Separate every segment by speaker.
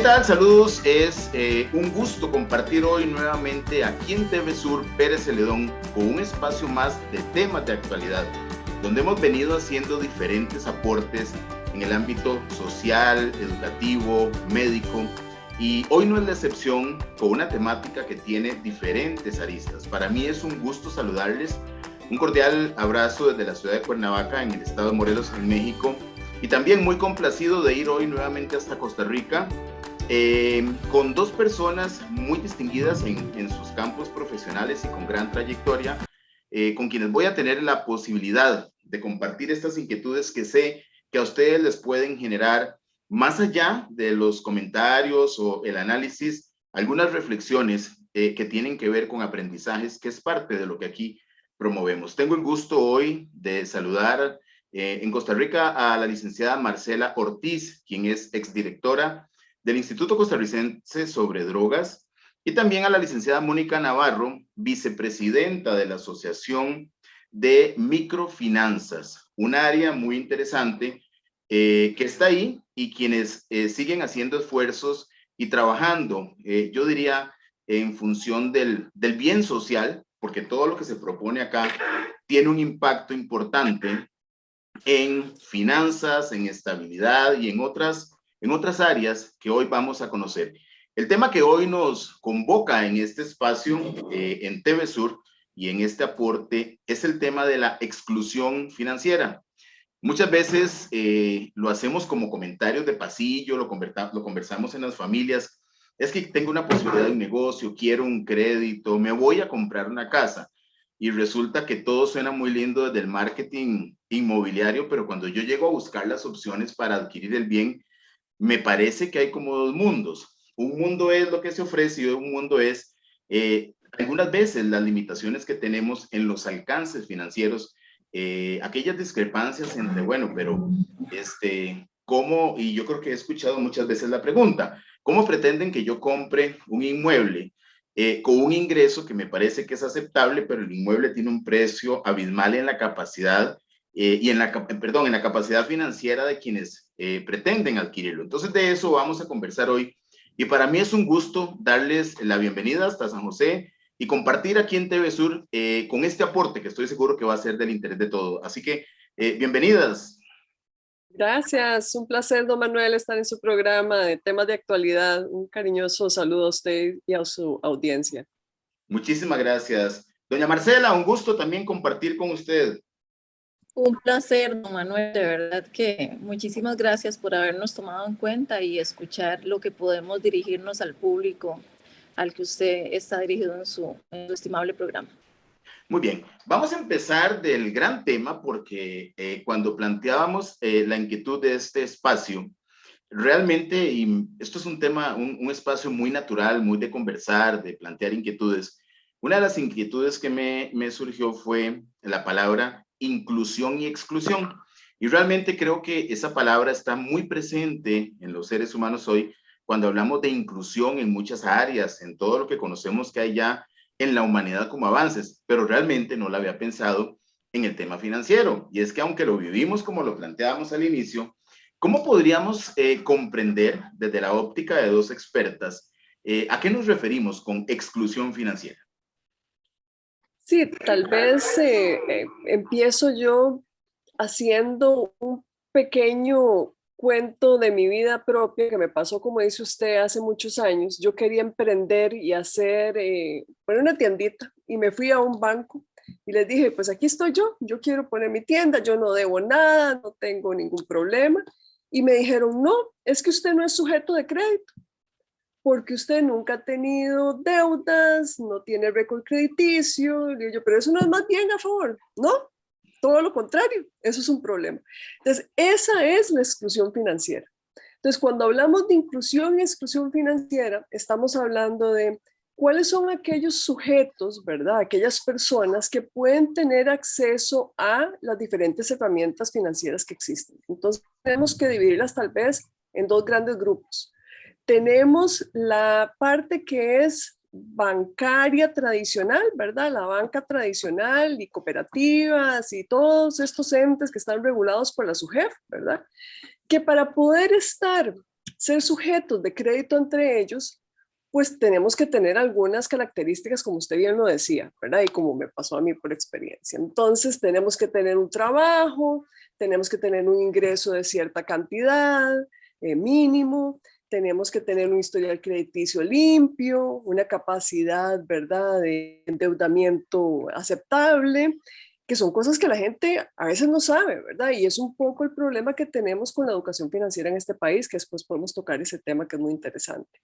Speaker 1: tal? Saludos, es un gusto compartir hoy nuevamente aquí en TV Sur Pérez Celedón con un espacio más de temas de actualidad, donde hemos venido haciendo diferentes aportes en el ámbito social, educativo, médico, y hoy no es la excepción con una temática que tiene diferentes aristas. Para mí es un gusto saludarles, un cordial abrazo desde la ciudad de Cuernavaca, en el estado de Morelos, en México, y también muy complacido de ir hoy nuevamente hasta Costa Rica, con dos personas muy distinguidas en sus campos profesionales y con gran trayectoria, con quienes voy a tener la posibilidad de compartir estas inquietudes que sé que a ustedes les pueden generar, más allá de los comentarios o el análisis, algunas reflexiones que tienen que ver con aprendizajes, que es parte de lo que aquí promovemos. Tengo el gusto hoy de saludar en Costa Rica a la licenciada Marcela Ortiz, quien es exdirectora del Instituto Costarricense sobre Drogas, y también a la licenciada Mónica Navarro, vicepresidenta de la Asociación de Microfinanzas, un área muy interesante que está ahí y quienes siguen haciendo esfuerzos y trabajando, yo diría, en función del bien social, porque todo lo que se propone acá tiene un impacto importante en finanzas, en estabilidad y en otras áreas que hoy vamos a conocer. El tema que hoy nos convoca en este espacio, en TV Sur y en este aporte, es el tema de la exclusión financiera. Muchas veces lo hacemos como comentarios de pasillo, lo conversamos en las familias. Es que tengo una posibilidad de un negocio, quiero un crédito, me voy a comprar una casa. Y resulta que todo suena muy lindo desde el marketing inmobiliario, pero cuando yo llego a buscar las opciones para adquirir el bien, me parece que hay como dos mundos. Un mundo es lo que se ofrece y un mundo es algunas veces las limitaciones que tenemos en los alcances financieros, aquellas discrepancias entre, bueno, pero ¿cómo? Y yo creo que he escuchado muchas veces la pregunta, ¿cómo pretenden que yo compre un inmueble con un ingreso que me parece que es aceptable, pero el inmueble tiene un precio abismal en la capacidad y en la capacidad financiera de quienes pretenden adquirirlo? Entonces de eso vamos a conversar hoy y para mí es un gusto darles la bienvenida hasta San José y compartir aquí en TV Sur con este aporte que estoy seguro que va a ser del interés de todos. Así que bienvenidas.
Speaker 2: Gracias, un placer, don Manuel, estar en su programa de temas de actualidad. Un cariñoso saludo a usted y a su audiencia.
Speaker 1: Muchísimas gracias. Doña Marcela, un gusto también compartir con usted.
Speaker 3: Un placer, don Manuel, de verdad que muchísimas gracias por habernos tomado en cuenta y escuchar lo que podemos dirigirnos al público al que usted está dirigido en su estimable programa.
Speaker 1: Muy bien, vamos a empezar del gran tema porque cuando planteábamos la inquietud de este espacio, realmente, y esto es un tema, un espacio muy natural, muy de conversar, de plantear inquietudes. Una de las inquietudes que me surgió fue la palabra inclusión y exclusión. Y realmente creo que esa palabra está muy presente en los seres humanos hoy cuando hablamos de inclusión en muchas áreas, en todo lo que conocemos que hay ya en la humanidad como avances, pero realmente no la había pensado en el tema financiero. Y es que aunque lo vivimos como lo planteábamos al inicio, ¿cómo podríamos comprender desde la óptica de dos expertas a qué nos referimos con exclusión financiera?
Speaker 2: Sí, tal vez empiezo yo haciendo un pequeño cuento de mi vida propia que me pasó, como dice usted, hace muchos años. Yo quería emprender y hacer, poner una tiendita y me fui a un banco y les dije, pues aquí estoy yo quiero poner mi tienda, yo no debo nada, no tengo ningún problema. Y me dijeron, no, es que usted no es sujeto de crédito, porque usted nunca ha tenido deudas, no tiene récord crediticio. Y yo, pero eso no es más bien a favor, ¿no? Todo lo contrario, eso es un problema. Entonces, esa es la exclusión financiera. Entonces, cuando hablamos de inclusión y exclusión financiera, estamos hablando de cuáles son aquellos sujetos, ¿verdad? Aquellas personas que pueden tener acceso a las diferentes herramientas financieras que existen. Entonces, tenemos que dividirlas tal vez en dos grandes grupos. Tenemos la parte que es bancaria tradicional, ¿verdad? La banca tradicional y cooperativas y todos estos entes que están regulados por la SUGEF, ¿verdad? Que para poder estar ser sujetos de crédito entre ellos, pues tenemos que tener algunas características, como usted bien lo decía, ¿verdad? Y como me pasó a mí por experiencia. Entonces, tenemos que tener un trabajo, tenemos que tener un ingreso de cierta cantidad, mínimo, tenemos que tener un historial crediticio limpio, una capacidad, ¿verdad?, de endeudamiento aceptable, que son cosas que la gente a veces no sabe, ¿verdad? Y es un poco el problema que tenemos con la educación financiera en este país, que después podemos tocar ese tema que es muy interesante.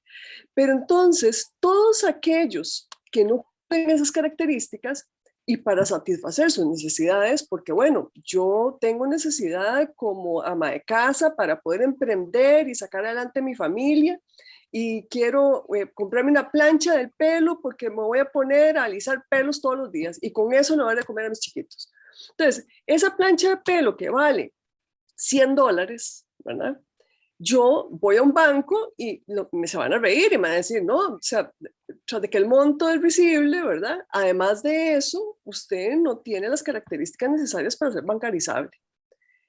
Speaker 2: Pero entonces, todos aquellos que no tienen esas características y para satisfacer sus necesidades, porque bueno, yo tengo necesidad como ama de casa para poder emprender y sacar adelante mi familia y quiero comprarme una plancha del pelo porque me voy a poner a alisar pelos todos los días y con eso no voy a comer a mis chiquitos. Entonces, esa plancha de pelo que vale $100, ¿verdad? Yo voy a un banco y me se van a reír y me van a decir, no, o sea, tras de que el monto es visible, ¿verdad? Además de eso, usted no tiene las características necesarias para ser bancarizable.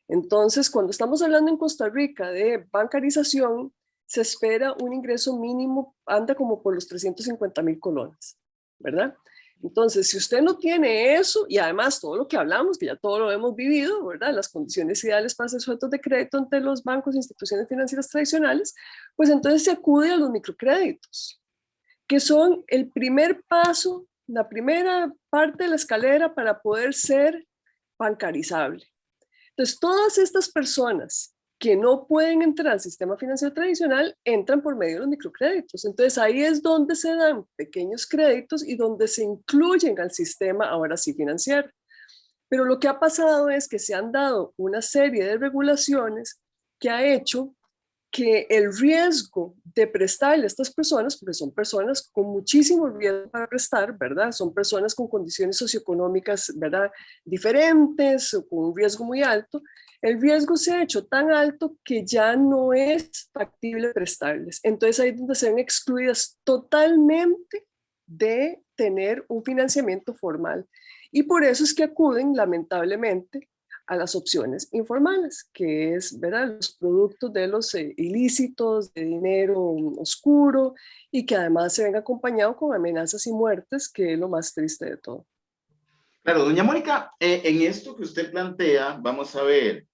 Speaker 2: Entonces, cuando estamos hablando en Costa Rica de bancarización, se espera un ingreso mínimo, anda como por los 350,000 colones, ¿verdad? Entonces, si usted no tiene eso, y además todo lo que hablamos, que ya todo lo hemos vivido, ¿verdad? Las condiciones ideales para ser sujetos de crédito ante los bancos e instituciones financieras tradicionales, pues entonces se acude a los microcréditos, que son el primer paso, la primera parte de la escalera para poder ser bancarizable. Entonces, todas estas personas que no pueden entrar al sistema financiero tradicional, entran por medio de los microcréditos. Entonces ahí es donde se dan pequeños créditos y donde se incluyen al sistema, ahora sí, financiero. Pero lo que ha pasado es que se han dado una serie de regulaciones que ha hecho que el riesgo de prestarle a estas personas, porque son personas con muchísimo riesgo para prestar, ¿verdad? Son personas con condiciones socioeconómicas, ¿verdad?, diferentes o con un riesgo muy alto. El riesgo se ha hecho tan alto que ya no es factible prestarles. Entonces ahí es donde se ven excluidas totalmente de tener un financiamiento formal. Y por eso es que acuden, lamentablemente, a las opciones informales, que es, ¿verdad?, los productos de los ilícitos, de dinero oscuro y que además se ven acompañados con amenazas y muertes, que es lo más triste de todo.
Speaker 1: Claro, doña Mónica, en esto que usted plantea, vamos a ver,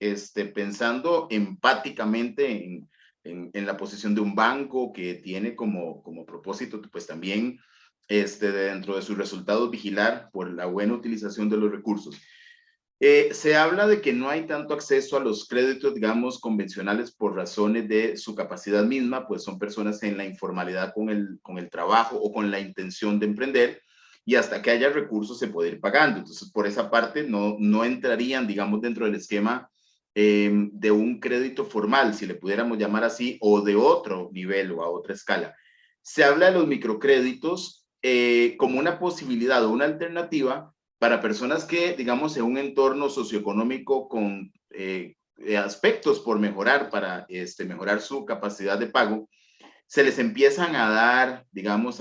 Speaker 1: pensando empáticamente en la posición de un banco que tiene como propósito, pues también dentro de sus resultados vigilar por la buena utilización de los recursos. Se habla de que no hay tanto acceso a los créditos, digamos, convencionales por razones de su capacidad misma, pues son personas en la informalidad con el trabajo o con la intención de emprender, y hasta que haya recursos se puede ir pagando. Entonces, por esa parte, no entrarían, digamos, dentro del esquema de un crédito formal, si le pudiéramos llamar así, o de otro nivel o a otra escala. Se habla de los microcréditos como una posibilidad o una alternativa para personas que, digamos, en un entorno socioeconómico con aspectos por mejorar para mejorar su capacidad de pago, se les empiezan a dar, digamos,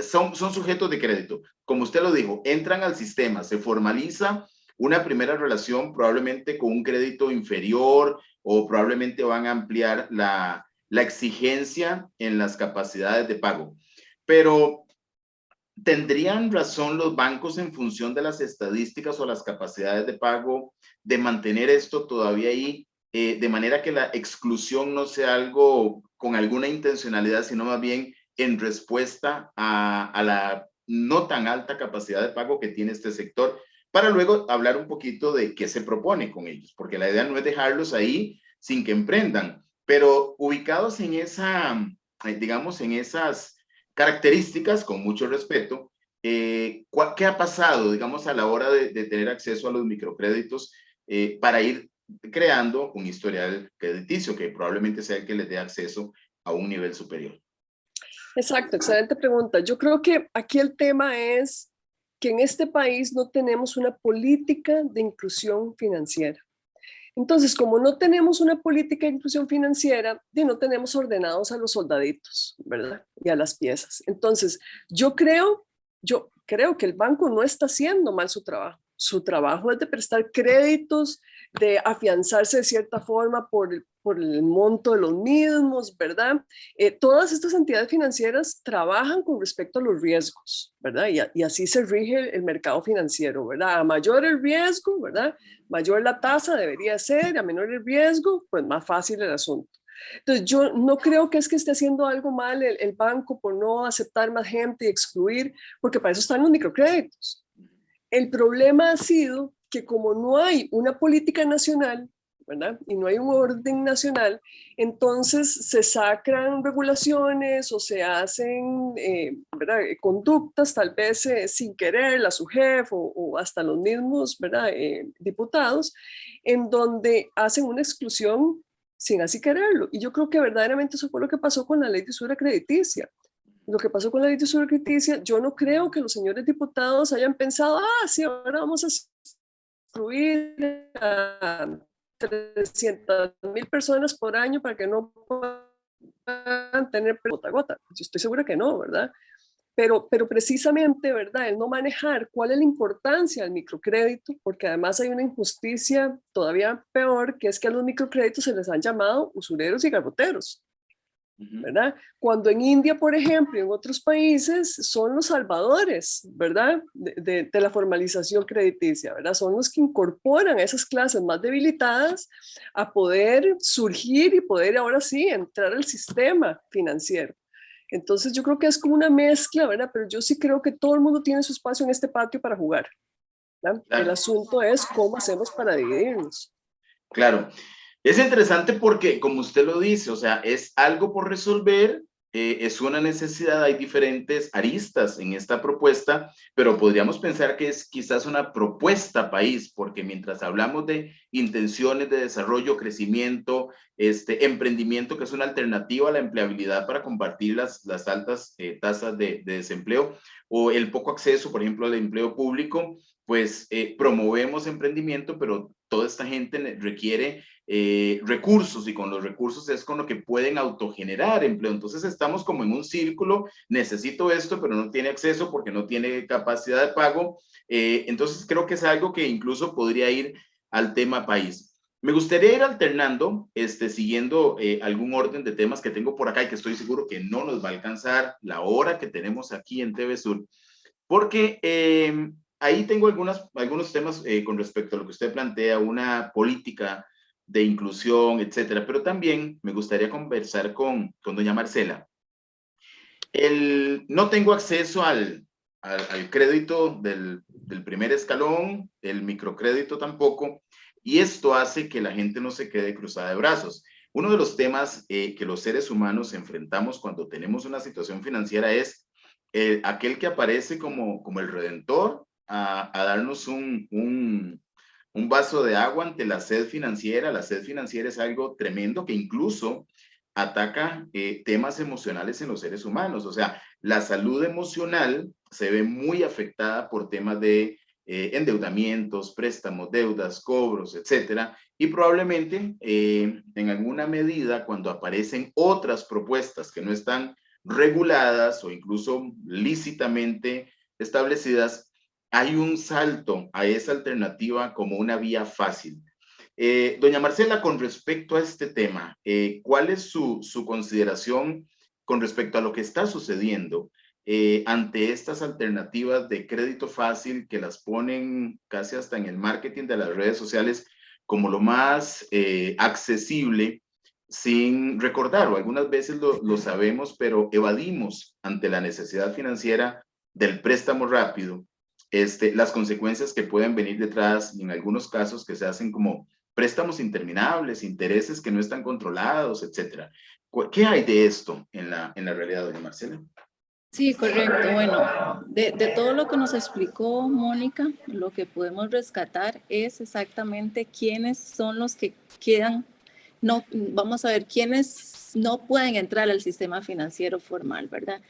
Speaker 1: son sujetos de crédito. Como usted lo dijo, entran al sistema, se formaliza una primera relación probablemente con un crédito inferior o probablemente van a ampliar la exigencia en las capacidades de pago. Pero ¿tendrían razón los bancos en función de las estadísticas o las capacidades de pago de mantener esto todavía ahí, de manera que la exclusión no sea algo con alguna intencionalidad, sino más bien en respuesta a la no tan alta capacidad de pago que tiene este sector, para luego hablar un poquito de qué se propone con ellos? Porque la idea no es dejarlos ahí sin que emprendan, pero ubicados en esa, digamos, en esas características, con mucho respeto, ¿qué ha pasado, digamos, a la hora de tener acceso a los microcréditos para ir creando un historial crediticio que probablemente sea el que les dé acceso a un nivel superior?
Speaker 2: Exacto, excelente pregunta. Yo creo que aquí el tema es que en este país no tenemos una política de inclusión financiera. Entonces, como no tenemos una política de inclusión financiera, no tenemos ordenados a los soldaditos, ¿verdad? Y a las piezas. Entonces, yo creo que el banco no está haciendo mal su trabajo. su trabajo es de prestar créditos, de afianzarse de cierta forma por el monto de los mismos, ¿verdad? Todas estas entidades financieras trabajan con respecto a los riesgos, ¿verdad? Y así se rige el mercado financiero, ¿verdad? A mayor el riesgo, ¿verdad? Mayor la tasa debería ser, a menor el riesgo, pues más fácil el asunto. Entonces, yo no creo que es que esté haciendo algo mal el banco por no aceptar más gente y excluir, porque para eso están los microcréditos. El problema ha sido que como no hay una política nacional, ¿verdad? Y no hay un orden nacional, entonces se sacan regulaciones o se hacen ¿verdad? Conductas tal vez sin querer, la SUGEF o hasta los mismos ¿verdad? Diputados, en donde hacen una exclusión sin así quererlo. Y yo creo que verdaderamente eso fue lo que pasó con la ley de usura crediticia. Lo que pasó con la ley de usura crediticia, yo no creo que los señores diputados hayan pensado, sí, ahora vamos a excluir a 300.000 personas por año para que no puedan tener gota a gota. Yo estoy segura que no, ¿verdad? Pero precisamente, ¿verdad? El no manejar cuál es la importancia del microcrédito, porque además hay una injusticia todavía peor, que es que a los microcréditos se les han llamado usureros y garroteros, ¿verdad? Cuando en India, por ejemplo, y en otros países, son los salvadores, ¿verdad? De la formalización crediticia, ¿verdad? Son los que incorporan a esas clases más debilitadas a poder surgir y poder ahora sí entrar al sistema financiero. Entonces yo creo que es como una mezcla, ¿verdad? Pero yo sí creo que todo el mundo tiene su espacio en este patio para jugar, ¿verdad?
Speaker 1: Claro.
Speaker 2: El asunto es cómo hacemos para dividirnos.
Speaker 1: Claro. Es interesante porque, como usted lo dice, o sea, es algo por resolver, es una necesidad, hay diferentes aristas en esta propuesta, pero podríamos pensar que es quizás una propuesta país, porque mientras hablamos de intenciones de desarrollo, crecimiento, emprendimiento, que es una alternativa a la empleabilidad para combatir las altas tasas de desempleo o el poco acceso, por ejemplo, al empleo público, pues promovemos emprendimiento, pero toda esta gente requiere recursos y con los recursos es con lo que pueden autogenerar empleo. Entonces estamos como en un círculo, necesito esto, pero no tiene acceso porque no tiene capacidad de pago. Entonces creo que es algo que incluso podría ir al tema país. Me gustaría ir alternando, siguiendo algún orden de temas que tengo por acá y que estoy seguro que no nos va a alcanzar la hora que tenemos aquí en TV Sur, porque ahí tengo algunos temas con respecto a lo que usted plantea, una política de inclusión, etcétera, pero también me gustaría conversar con doña Marcela. No tengo acceso al crédito del primer escalón, el microcrédito tampoco, y esto hace que la gente no se quede cruzada de brazos. Uno de los temas que los seres humanos enfrentamos cuando tenemos una situación financiera es aquel que aparece como el redentor a darnos un vaso de agua ante la sed financiera. La sed financiera es algo tremendo que incluso ataca temas emocionales en los seres humanos. O sea, la salud emocional se ve muy afectada por temas de endeudamientos, préstamos, deudas, cobros, etcétera. Y probablemente en alguna medida cuando aparecen otras propuestas que no están reguladas o incluso lícitamente establecidas, hay un salto a esa alternativa como una vía fácil. Doña Marcela, con respecto a este tema, ¿cuál es su consideración con respecto a lo que está sucediendo ante estas alternativas de crédito fácil que las ponen casi hasta en el marketing de las redes sociales como lo más accesible, sin recordar, o algunas veces lo sabemos, pero evadimos ante la necesidad financiera del préstamo rápido, las consecuencias que pueden venir detrás, y en algunos casos que se hacen como préstamos interminables, intereses que no están controlados, etcétera. ¿Qué hay de esto en la realidad, doña Marcela?
Speaker 3: Sí, correcto. Bueno, de todo lo que nos explicó Mónica, lo que podemos rescatar es exactamente quiénes son los que quedan, no, vamos a ver, quiénes no pueden entrar al sistema financiero formal, ¿verdad?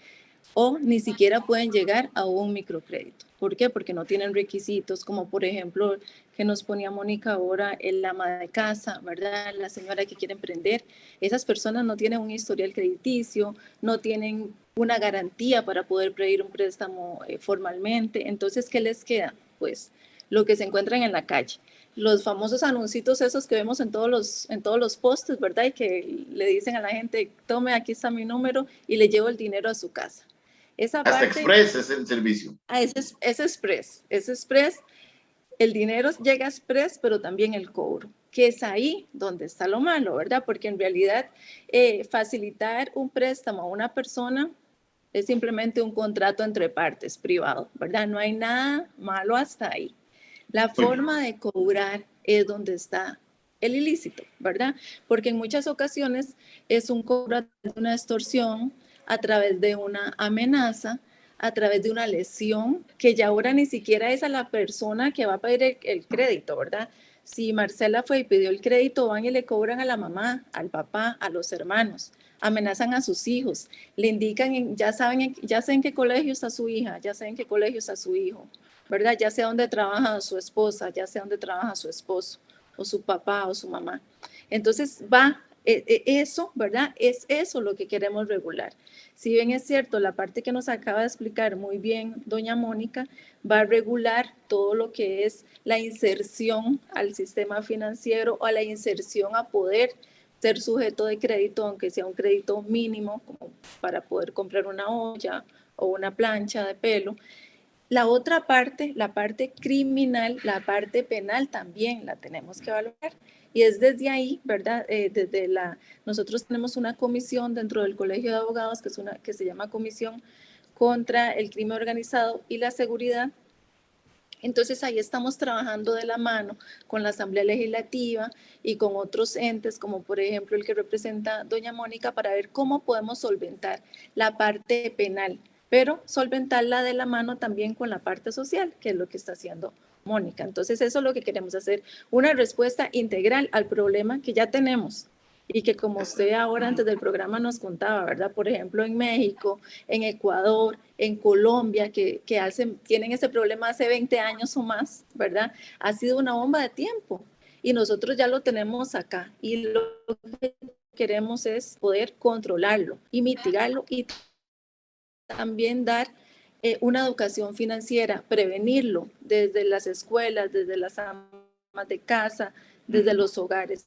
Speaker 3: O ni siquiera pueden llegar a un microcrédito. ¿Por qué? Porque no tienen requisitos, como por ejemplo que nos ponía Mónica ahora, el ama de casa, ¿verdad? La señora que quiere emprender. Esas personas no tienen un historial crediticio, no tienen una garantía para poder pedir un préstamo formalmente. Entonces, ¿qué les queda? Pues lo que se encuentran en la calle. Los famosos anuncios esos que vemos en todos los postes, ¿verdad? Y que le dicen a la gente, tome, aquí está mi número y le llevo el dinero a su casa. Esa
Speaker 1: Hasta
Speaker 3: parte,
Speaker 1: Express es el servicio.
Speaker 3: es Express. El dinero llega express, pero también el cobro, que es ahí donde está lo malo, ¿verdad? Porque en realidad facilitar un préstamo a una persona es simplemente un contrato entre partes privado, ¿verdad? No hay nada malo hasta ahí. La forma de cobrar es donde está el ilícito, ¿verdad? Porque en muchas ocasiones es un cobro de una extorsión, a través de una amenaza, a través de una lesión, que ya ahora ni siquiera es a la persona que va a pedir el crédito, ¿verdad? Si Marcela fue y pidió el crédito, van y le cobran a la mamá, al papá, a los hermanos, amenazan a sus hijos, le indican, ya saben en qué colegio está su hija, ya saben en qué colegio está su hijo, ¿verdad? Ya sé dónde trabaja su esposa, ya sé dónde trabaja su esposo, o su papá o su mamá. Entonces eso, ¿verdad? Es eso lo que queremos regular. Si bien es cierto, la parte que nos acaba de explicar muy bien doña Mónica, va a regular todo lo que es la inserción al sistema financiero o a la inserción a poder ser sujeto de crédito, aunque sea un crédito mínimo, como para poder comprar una olla o una plancha de pelo. La otra parte, la parte criminal, la parte penal también la tenemos que valorar. Y es desde ahí, ¿verdad? Nosotros tenemos una comisión dentro del Colegio de Abogados que se llama Comisión contra el Crimen Organizado y la Seguridad. Entonces ahí estamos trabajando de la mano con la Asamblea Legislativa y con otros entes, como por ejemplo el que representa doña Mónica, para ver cómo podemos solventar la parte penal, pero solventarla de la mano también con la parte social, que es lo que está haciendo Mónica. Entonces eso es lo que queremos hacer, una respuesta integral al problema que ya tenemos y que, como usted ahora antes del programa nos contaba, ¿verdad? Por ejemplo, en México, en Ecuador, en Colombia, que tienen ese problema hace 20 años o más, ¿verdad? Ha sido una bomba de tiempo y nosotros ya lo tenemos acá y lo que queremos es poder controlarlo y mitigarlo y también dar una educación financiera, prevenirlo desde las escuelas, desde las amas de casa, desde los hogares.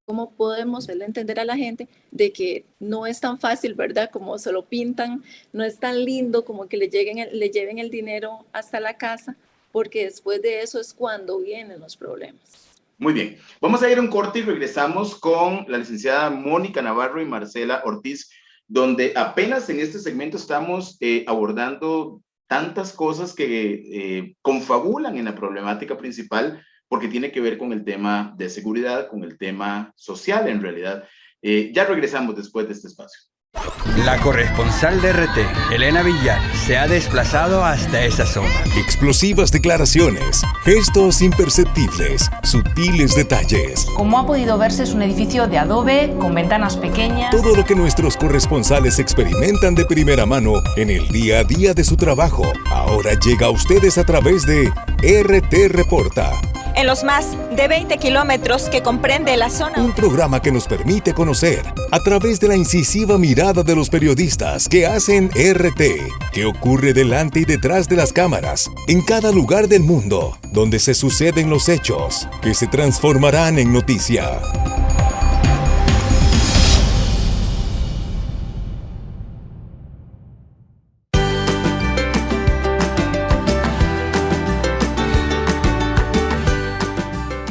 Speaker 3: ¿Cómo podemos hacerle entender a la gente de que no es tan fácil, ¿verdad? Como se lo pintan, no es tan lindo como que le lleven el dinero hasta la casa, porque después de eso es cuando vienen los problemas.
Speaker 1: Muy bien, vamos a ir a un corte y regresamos con la licenciada Mónica Navarro y Marcela Ortiz, donde apenas en este segmento estamos abordando tantas cosas que confabulan en la problemática principal, porque tiene que ver con el tema de seguridad, con el tema social en realidad. Ya regresamos después de este espacio.
Speaker 4: La corresponsal de RT, Elena Villar, se ha desplazado hasta esa zona.
Speaker 5: Explosivas declaraciones, gestos imperceptibles, sutiles detalles.
Speaker 6: Como ha podido verse, es un edificio de adobe con ventanas pequeñas.
Speaker 5: Todo lo que nuestros corresponsales experimentan de primera mano en el día a día de su trabajo, ahora llega a ustedes a través de RT Reporta.
Speaker 7: En los más de 20 kilómetros que comprende la zona.
Speaker 5: Un programa que nos permite conocer, a través de la incisiva mirada de los periodistas que hacen RT, qué ocurre delante y detrás de las cámaras, en cada lugar del mundo, donde se suceden los hechos, que se transformarán en noticia.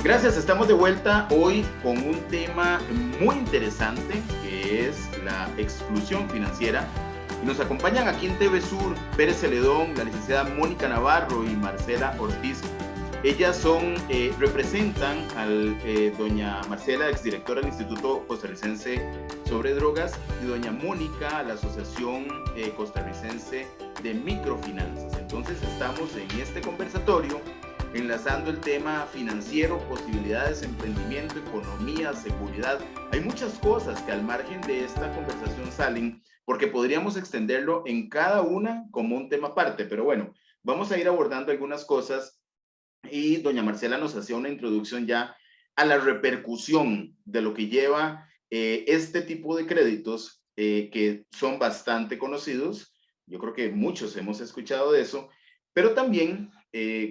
Speaker 1: Gracias, estamos de vuelta hoy con un tema muy interesante que es la exclusión financiera. Y nos acompañan aquí en TV Sur Pérez Celedón, la licenciada Mónica Navarro y Marcela Ortiz. Ellas representan a doña Marcela, exdirectora del Instituto Costarricense sobre Drogas, y doña Mónica, la Asociación Costarricense de Microfinanzas. Entonces estamos en este conversatorio enlazando el tema financiero, posibilidades, emprendimiento, economía, seguridad. Hay muchas cosas que al margen de esta conversación salen, porque podríamos extenderlo en cada una como un tema aparte, pero bueno, vamos a ir abordando algunas cosas y doña Marcela nos hacía una introducción ya a la repercusión de lo que lleva este tipo de créditos que son bastante conocidos. Yo creo que muchos hemos escuchado de eso, pero también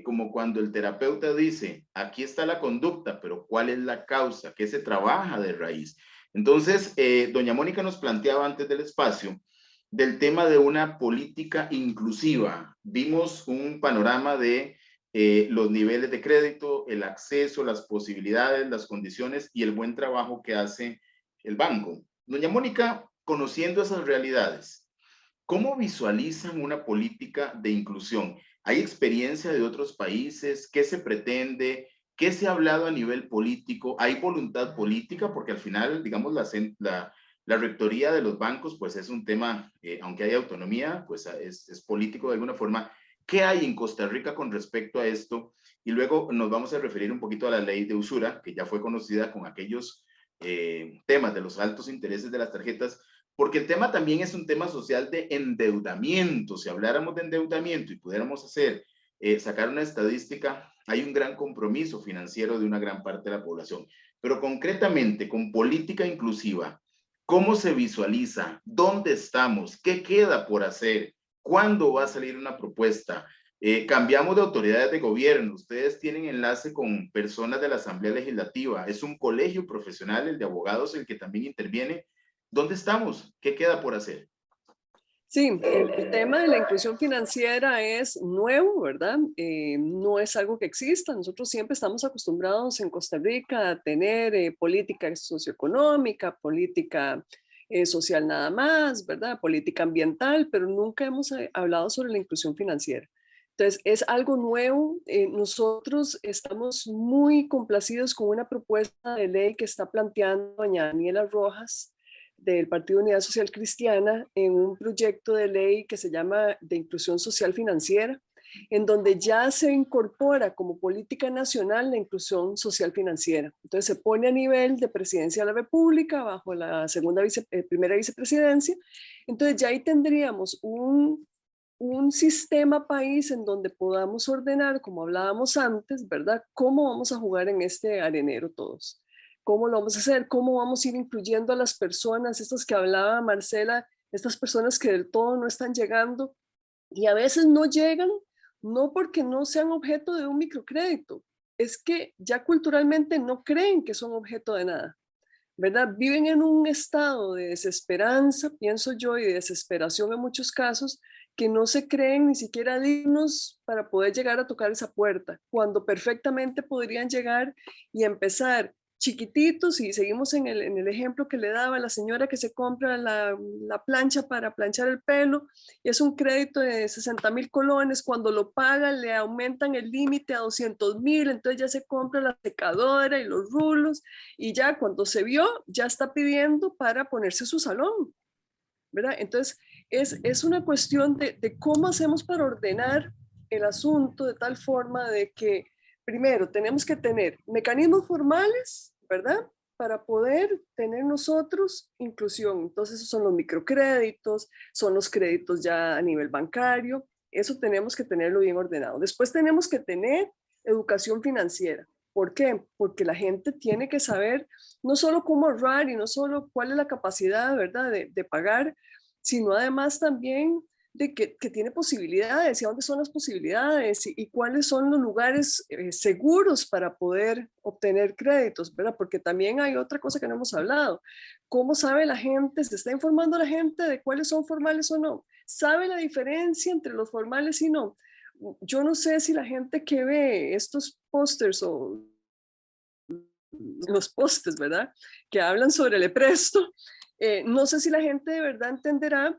Speaker 1: como cuando el terapeuta dice, aquí está la conducta, pero ¿cuál es la causa? ¿Qué se trabaja de raíz? Entonces, doña Mónica nos planteaba antes del espacio del tema de una política inclusiva. Vimos un panorama de los niveles de crédito, el acceso, las posibilidades, las condiciones y el buen trabajo que hace el banco. Doña Mónica, conociendo esas realidades, ¿cómo visualizan una política de inclusión? ¿Hay experiencia de otros países? ¿Qué se pretende? ¿Qué se ha hablado a nivel político? ¿Hay voluntad política? Porque al final, digamos, la rectoría de los bancos, pues es un tema, aunque haya autonomía, pues es político de alguna forma. ¿Qué hay en Costa Rica con respecto a esto? Y luego nos vamos a referir un poquito a la ley de usura, que ya fue conocida con aquellos temas de los altos intereses de las tarjetas, porque el tema también es un tema social de endeudamiento. Si habláramos de endeudamiento y pudiéramos sacar una estadística, hay un gran compromiso financiero de una gran parte de la población. Pero concretamente, con política inclusiva, ¿cómo se visualiza? ¿Dónde estamos? ¿Qué queda por hacer? ¿Cuándo va a salir una propuesta? Cambiamos de autoridades de gobierno. Ustedes tienen enlace con personas de la Asamblea Legislativa. Es un colegio profesional, el de abogados, el que también interviene. ¿Dónde estamos? ¿Qué queda por hacer?
Speaker 2: Sí, el tema de la inclusión financiera es nuevo, ¿verdad? No es algo que exista. Nosotros siempre estamos acostumbrados en Costa Rica a tener política socioeconómica, política social nada más, ¿verdad? Política ambiental, pero nunca hemos hablado sobre la inclusión financiera. Entonces, es algo nuevo. Nosotros estamos muy complacidos con una propuesta de ley que está planteando doña Daniela Rojas, del Partido Unidad Social Cristiana, en un proyecto de ley que se llama de inclusión social financiera, en donde ya se incorpora como política nacional la inclusión social financiera. Entonces se pone a nivel de Presidencia de la República bajo la primera vicepresidencia. Entonces ya ahí tendríamos un sistema país en donde podamos ordenar, como hablábamos antes, ¿verdad? ¿Cómo vamos a jugar en este arenero todos? ¿Cómo lo vamos a hacer? ¿Cómo vamos a ir incluyendo a las personas, estas que hablaba Marcela, estas personas que del todo no están llegando y a veces no llegan, no porque no sean objeto de un microcrédito, es que ya culturalmente no creen que son objeto de nada, ¿verdad? Viven en un estado de desesperanza, pienso yo, y de desesperación en muchos casos, que no se creen ni siquiera dignos para poder llegar a tocar esa puerta, cuando perfectamente podrían llegar y empezar chiquititos. Y seguimos en el ejemplo que le daba la señora que se compra la plancha para planchar el pelo, y es un crédito de 60,000 colones, cuando lo paga le aumentan el límite a 200,000, entonces ya se compra la secadora y los rulos, y ya cuando se vio, ya está pidiendo para ponerse su salón, ¿verdad? Entonces es una cuestión de cómo hacemos para ordenar el asunto de tal forma de que primero tenemos que tener mecanismos formales, ¿verdad? Para poder tener nosotros inclusión. Entonces esos son los microcréditos, son los créditos ya a nivel bancario, eso tenemos que tenerlo bien ordenado. Después tenemos que tener educación financiera. ¿Por qué? Porque la gente tiene que saber no solo cómo ahorrar y no solo cuál es la capacidad, ¿verdad?, de pagar, sino además también de que tiene posibilidades y a dónde son las posibilidades y cuáles son los lugares seguros para poder obtener créditos, ¿verdad? Porque también hay otra cosa que no hemos hablado. ¿Cómo sabe la gente? ¿Se está informando la gente de cuáles son formales o no? ¿Sabe la diferencia entre los formales y no? Yo no sé si la gente que ve estos pósters o los postes, ¿verdad?, que hablan sobre el EPRESTO, no sé si la gente de verdad entenderá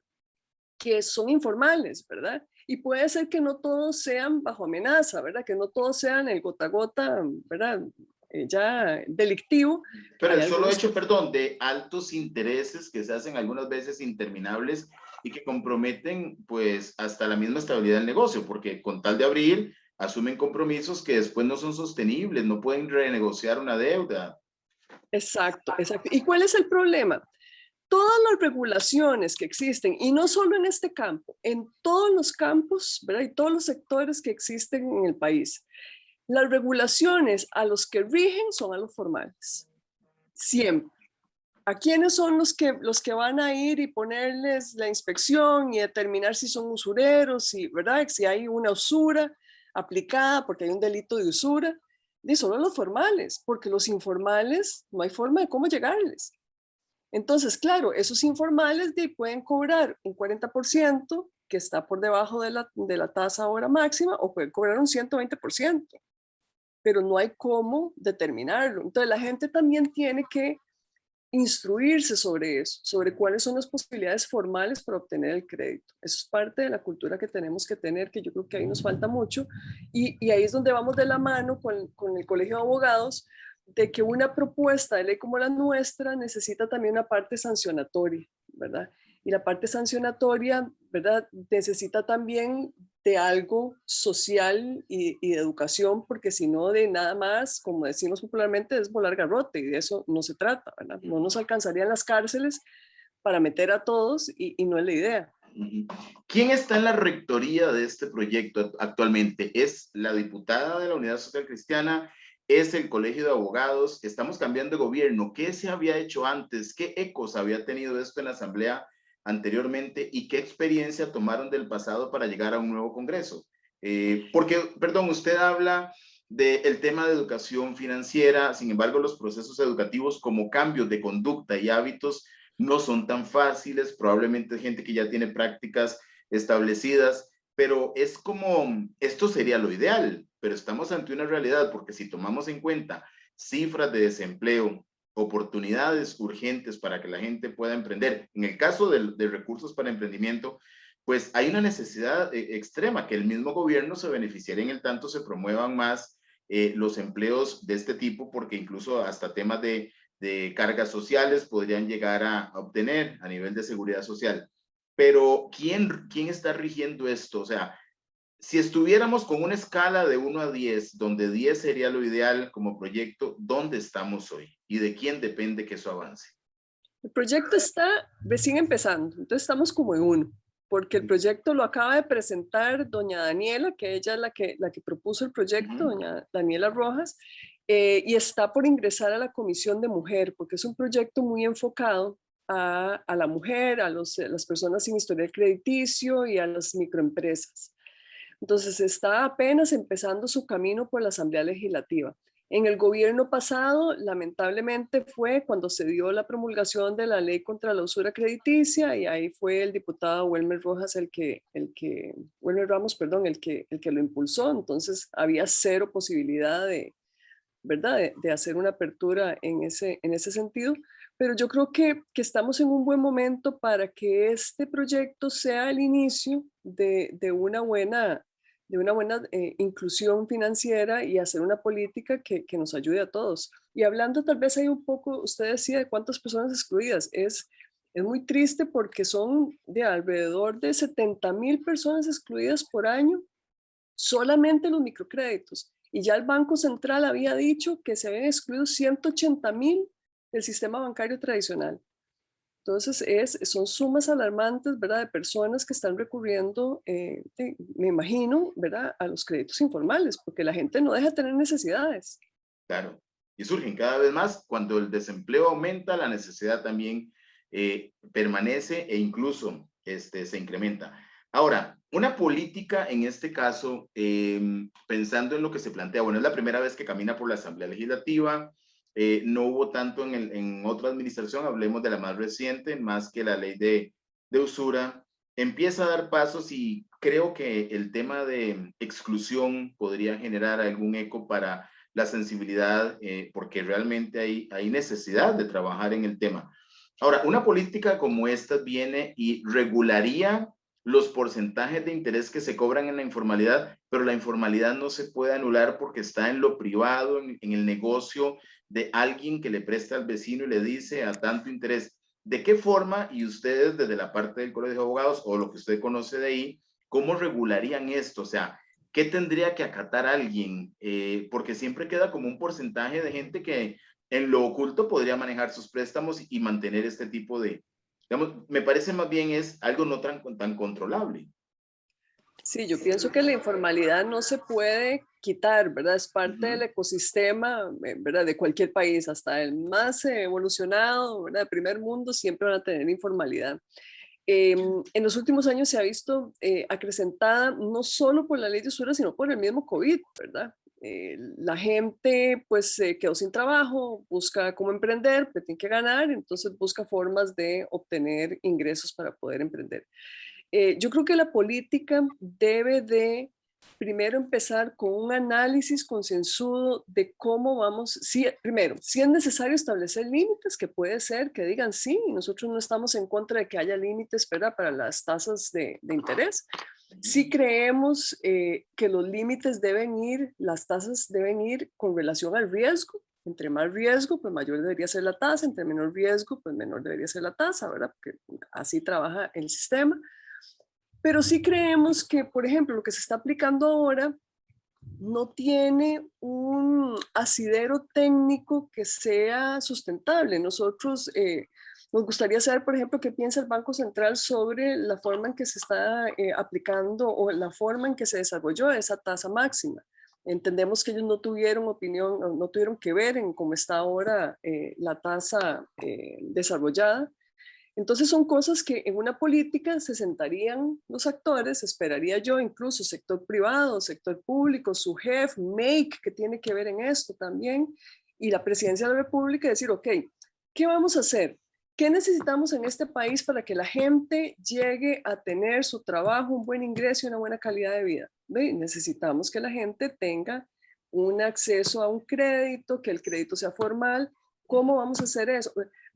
Speaker 2: que son informales, ¿verdad? Y puede ser que no todos sean bajo amenaza, ¿verdad? Que no todos sean el gota a gota, ¿verdad? Ya delictivo.
Speaker 1: Pero el solo hecho, perdón, de altos intereses que se hacen algunas veces interminables y que comprometen pues hasta la misma estabilidad del negocio, porque con tal de abrir, asumen compromisos que después no son sostenibles, no pueden renegociar una deuda.
Speaker 2: Exacto, exacto. ¿Y cuál es el problema? Todas las regulaciones que existen, y no solo en este campo, en todos los campos, ¿verdad?, y todos los sectores que existen en el país, las regulaciones a los que rigen son a los formales, siempre. ¿A quiénes son los que van a ir y ponerles la inspección y determinar si son usureros, ¿verdad?, si hay una usura? aplicada porque hay un delito de usura, y solo los formales, porque los informales no hay forma de cómo llegarles. Entonces, claro, esos informales pueden cobrar un 40%, que está por debajo de la tasa ahora máxima, o pueden cobrar un 120%, pero no hay cómo determinarlo. Entonces, la gente también tiene que instruirse sobre eso, sobre cuáles son las posibilidades formales para obtener el crédito. Eso es parte de la cultura que tenemos que tener, que yo creo que ahí nos falta mucho, y ahí es donde vamos de la mano con el Colegio de Abogados, de que una propuesta de ley como la nuestra necesita también una parte sancionatoria, ¿verdad? Y la parte sancionatoria, ¿verdad?, necesita también de algo social y de educación, porque si no, de nada más, como decimos popularmente, es volar garrote, y de eso no se trata, ¿verdad? No nos alcanzarían las cárceles para meter a todos, y no es la idea.
Speaker 1: ¿Quién está en la rectoría de este proyecto actualmente? ¿Es la diputada de la Unidad Social Cristiana? ¿Es el Colegio de Abogados? ¿Estamos cambiando de gobierno? ¿Qué se había hecho antes? ¿Qué ecos había tenido esto en la Asamblea anteriormente? ¿Y qué experiencia tomaron del pasado para llegar a un nuevo Congreso? Porque, perdón, usted habla del tema de educación financiera, sin embargo, los procesos educativos como cambios de conducta y hábitos no son tan fáciles, probablemente gente que ya tiene prácticas establecidas, pero es como, esto sería lo ideal, pero estamos ante una realidad, porque si tomamos en cuenta cifras de desempleo, oportunidades urgentes para que la gente pueda emprender, en el caso de recursos para emprendimiento, pues hay una necesidad extrema, que el mismo gobierno se beneficiaría en el tanto se promuevan más los empleos de este tipo, porque incluso hasta temas de cargas sociales podrían llegar a obtener a nivel de seguridad social. Pero ¿quién está rigiendo esto? O sea, si estuviéramos con una escala de 1 a 10, donde 10 sería lo ideal como proyecto, ¿dónde estamos hoy? ¿Y de quién depende que eso avance?
Speaker 2: El proyecto está recién empezando, entonces estamos como en 1, porque el proyecto lo acaba de presentar doña Daniela, que ella es la que propuso el proyecto, doña Daniela Rojas, y está por ingresar a la Comisión de Mujer, porque es un proyecto muy enfocado a la mujer, a las personas sin historial crediticio y a las microempresas. Entonces está apenas empezando su camino por la Asamblea Legislativa. En el gobierno pasado, lamentablemente, fue cuando se dio la promulgación de la ley contra la usura crediticia, y ahí fue el diputado Wilmer Rojas Wilmer Ramos, perdón, el que lo impulsó. Entonces había cero posibilidad ¿verdad?, de hacer una apertura en ese sentido. Pero yo creo que estamos en un buen momento para que este proyecto sea el inicio de una buena inclusión financiera, y hacer una política que nos ayude a todos. Y hablando tal vez ahí un poco, usted decía de cuántas personas excluidas, es muy triste, porque son de alrededor de 70,000 personas excluidas por año, solamente los microcréditos. Y ya el Banco Central había dicho que se habían excluido 180,000 del sistema bancario tradicional. Entonces, son sumas alarmantes, ¿verdad?, de personas que están recurriendo, me imagino, ¿verdad?, a los créditos informales, porque la gente no deja de tener necesidades.
Speaker 1: Claro, y surgen cada vez más. Cuando el desempleo aumenta, la necesidad también permanece e incluso se incrementa. Ahora, una política en este caso, pensando en lo que se plantea, bueno, es la primera vez que camina por la Asamblea Legislativa, no hubo tanto en otra administración, hablemos de la más reciente, más que la ley de usura, empieza a dar pasos, y creo que el tema de exclusión podría generar algún eco para la sensibilidad, porque realmente hay necesidad de trabajar en el tema. Ahora, una política como esta viene y regularía los porcentajes de interés que se cobran en la informalidad, pero la informalidad no se puede anular porque está en lo privado, en el negocio de alguien que le presta al vecino y le dice a tanto interés. ¿De qué forma, y ustedes desde la parte del Colegio de Abogados o lo que usted conoce de ahí, cómo regularían esto? O sea, ¿qué tendría que acatar alguien? Porque siempre queda como un porcentaje de gente que en lo oculto podría manejar sus préstamos y mantener este tipo de, digamos, me parece más bien es algo no tan controlable.
Speaker 2: Sí, yo pienso que la informalidad no se puede quitar, ¿verdad? Es parte del ecosistema, ¿verdad?, de cualquier país, hasta el más evolucionado, ¿verdad?, de primer mundo, siempre van a tener informalidad. En los últimos años se ha visto acrecentada no solo por la ley de usura, sino por el mismo COVID, ¿verdad? La gente pues quedó sin trabajo, busca cómo emprender, pero tiene que ganar, entonces busca formas de obtener ingresos para poder emprender. Yo creo que la política debe de primero empezar con un análisis concienzudo de cómo vamos, primero, si es necesario establecer límites, que puede ser que digan sí, nosotros no estamos en contra de que haya límites para las tasas de interés. Sí creemos que los límites las tasas deben ir con relación al riesgo. Entre más riesgo, pues mayor debería ser la tasa, entre menor riesgo, pues menor debería ser la tasa, ¿verdad? Porque así trabaja el sistema. Pero sí creemos que, por ejemplo, lo que se está aplicando ahora no tiene un asidero técnico que sea sustentable. Nosotros nos gustaría saber, por ejemplo, qué piensa el Banco Central sobre la forma en que se está aplicando o la forma en que se desarrolló esa tasa máxima. Entendemos que ellos no tuvieron opinión, no tuvieron que ver en cómo está ahora la tasa desarrollada. Entonces son cosas que en una política se sentarían los actores, esperaría yo, incluso sector privado, sector público, su jefe, MAKE, que tiene que ver en esto también, y la presidencia de la República, decir, ok, ¿qué vamos a hacer? ¿Qué necesitamos en este país para que la gente llegue a tener su trabajo, un buen ingreso y una buena calidad de vida? ¿Ve? Necesitamos que la gente tenga un acceso a un crédito, que el crédito sea formal. ¿Cómo vamos a hacer eso?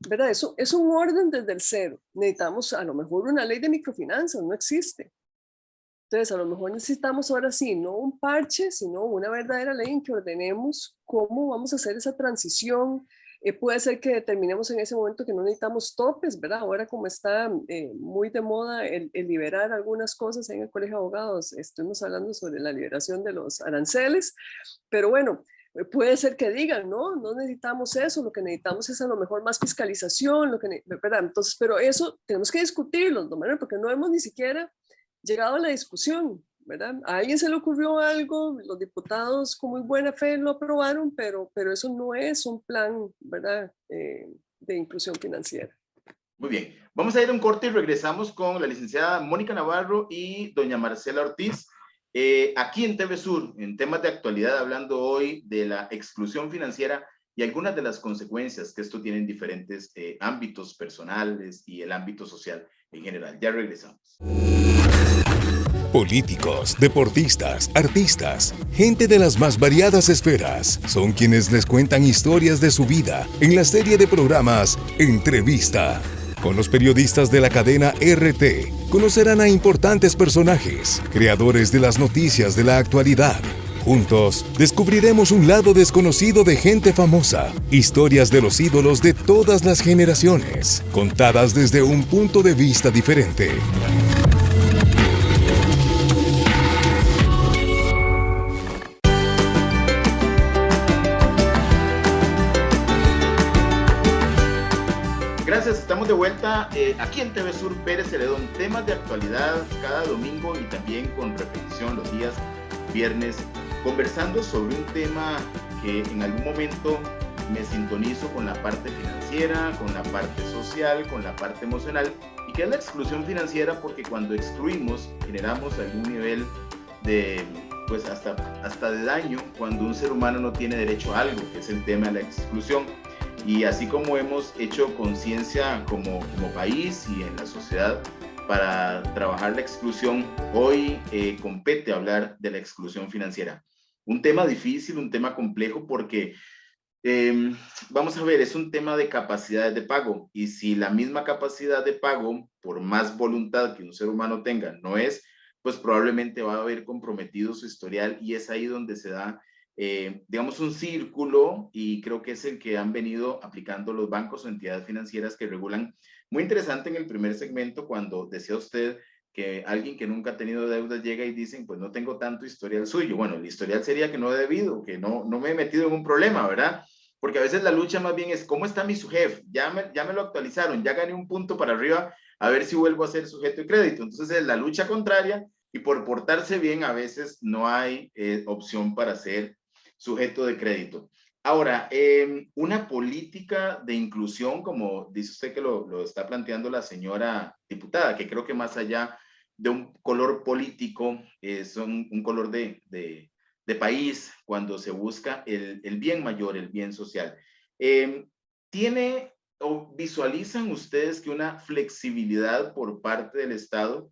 Speaker 2: ¿Verdad? Eso es un orden desde el cero. Necesitamos a lo mejor una ley de microfinanzas, no existe. Entonces, a lo mejor necesitamos ahora sí, no un parche, sino una verdadera ley en que ordenemos cómo vamos a hacer esa transición. Puede ser que determinemos en ese momento que no necesitamos topes, ¿verdad? Ahora como está muy de moda el liberar algunas cosas en el Colegio de Abogados, estuvimos hablando sobre la liberación de los aranceles, pero bueno, puede ser que digan, no necesitamos eso, lo que necesitamos es a lo mejor más fiscalización, ¿verdad? Entonces, pero eso tenemos que discutirlo, ¿no? Porque no hemos ni siquiera llegado a la discusión, ¿verdad? A alguien se le ocurrió algo, los diputados con muy buena fe lo aprobaron, pero eso no es un plan, ¿verdad? De inclusión financiera.
Speaker 1: Muy bien, vamos a ir a un corte y regresamos con la licenciada Mónica Navarro y doña Marcela Ortiz. Aquí en TV Sur, en temas de actualidad, hablando hoy de la exclusión financiera y algunas de las consecuencias que esto tiene en diferentes ámbitos personales y el ámbito social en general. Ya regresamos.
Speaker 5: Políticos, deportistas, artistas, gente de las más variadas esferas, son quienes les cuentan historias de su vida en la serie de programas Entrevista. Con los periodistas de la cadena RT, conocerán a importantes personajes, creadores de las noticias de la actualidad. Juntos, descubriremos un lado desconocido de gente famosa, historias de los ídolos de todas las generaciones, contadas desde un punto de vista diferente.
Speaker 1: Gracias, estamos de vuelta aquí en TV Sur Pérez Celedón, temas de actualidad cada domingo y también con repetición los días viernes, conversando sobre un tema que en algún momento me sintonizo con la parte financiera, con la parte social, con la parte emocional, y que es la exclusión financiera, porque cuando excluimos generamos algún nivel de, pues hasta de daño cuando un ser humano no tiene derecho a algo, que es el tema de la exclusión. Y así como hemos hecho conciencia como país y en la sociedad para trabajar la exclusión, hoy compete hablar de la exclusión financiera. Un tema difícil, un tema complejo, porque vamos a ver, es un tema de capacidades de pago, y si la misma capacidad de pago, por más voluntad que un ser humano tenga, no es, pues probablemente va a haber comprometido su historial, y es ahí donde se da digamos un círculo, y creo que es el que han venido aplicando los bancos o entidades financieras que regulan. Muy interesante en el primer segmento cuando decía usted que alguien que nunca ha tenido deudas llega y dicen, pues no tengo tanto historial suyo. Bueno, el historial sería que no he debido, que no me he metido en un problema, ¿verdad? Porque a veces la lucha más bien es, ¿cómo está mi SUGEF? Ya me lo actualizaron, ya gané un punto para arriba, a ver si vuelvo a ser sujeto de crédito. Entonces es la lucha contraria, y por portarse bien a veces no hay opción para ser sujeto de crédito. Ahora, una política de inclusión, como dice usted que lo está planteando la señora diputada, que creo que más allá de un color político, es un color de país cuando se busca el bien mayor, el bien social. ¿Tiene o visualizan ustedes que una flexibilidad por parte del Estado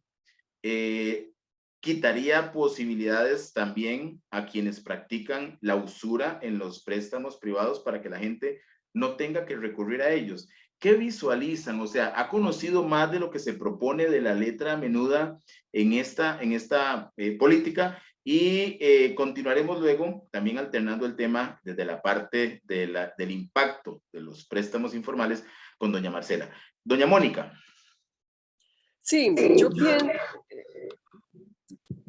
Speaker 1: quitaría posibilidades también a quienes practican la usura en los préstamos privados para que la gente no tenga que recurrir a ellos? ¿Qué visualizan? O sea, ¿ha conocido más de lo que se propone de la letra menuda en esta política? Y continuaremos luego también alternando el tema desde la parte del impacto de los préstamos informales con doña Marcela. Doña Mónica.
Speaker 2: Sí, yo pienso,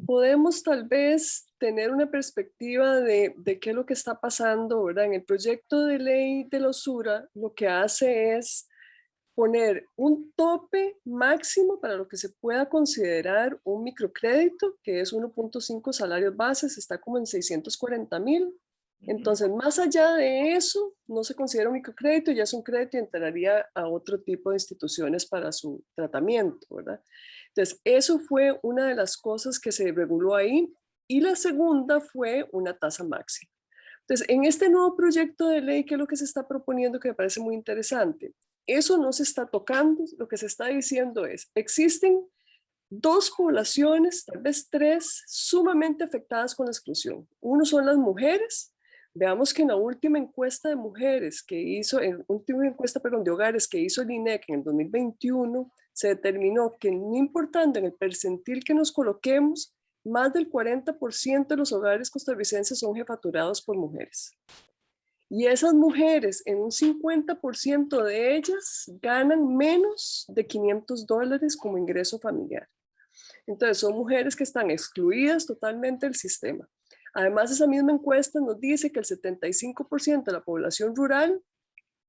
Speaker 2: podemos tal vez tener una perspectiva de qué es lo que está pasando, ¿verdad? En el proyecto de ley de la usura, lo que hace es poner un tope máximo para lo que se pueda considerar un microcrédito, que es 1.5 salarios bases, está como en 640,000. Entonces, más allá de eso, no se considera un microcrédito, ya es un crédito y entraría a otro tipo de instituciones para su tratamiento, ¿verdad? Entonces, eso fue una de las cosas que se reguló ahí. Y la segunda fue una tasa máxima. Entonces, en este nuevo proyecto de ley, ¿qué es lo que se está proponiendo que me parece muy interesante? Eso no se está tocando, lo que se está diciendo es, existen dos poblaciones, tal vez tres, sumamente afectadas con la exclusión. Uno son las mujeres. Veamos que en la última encuesta de mujeres que hizo, en última encuesta, perdón, de hogares que hizo el INEC en el 2021, se determinó que no importando en el percentil que nos coloquemos, más del 40% de los hogares costarricenses son jefaturados por mujeres. Y esas mujeres, en un 50% de ellas, ganan menos de $500 como ingreso familiar. Entonces, son mujeres que están excluidas totalmente del sistema. Además, esa misma encuesta nos dice que el 75% de la población rural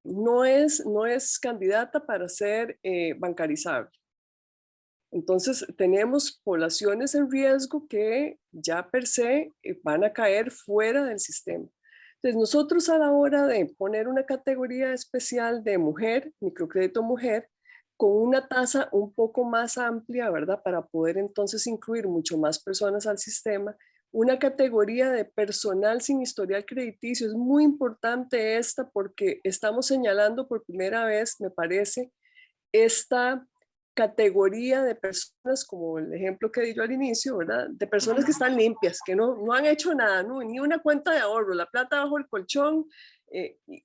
Speaker 2: no es candidata para ser bancarizable. Entonces, tenemos poblaciones en riesgo que ya per se van a caer fuera del sistema. Entonces, nosotros a la hora de poner una categoría especial de mujer, microcrédito mujer, con una tasa un poco más amplia, ¿verdad? Para poder entonces incluir mucho más personas al sistema, una categoría de personal sin historial crediticio. Es muy importante esta porque estamos señalando por primera vez, me parece, esta categoría de personas, como el ejemplo que di yo al inicio, ¿verdad? De personas que están limpias, que no han hecho nada, ¿no? Ni una cuenta de ahorro, la plata bajo el colchón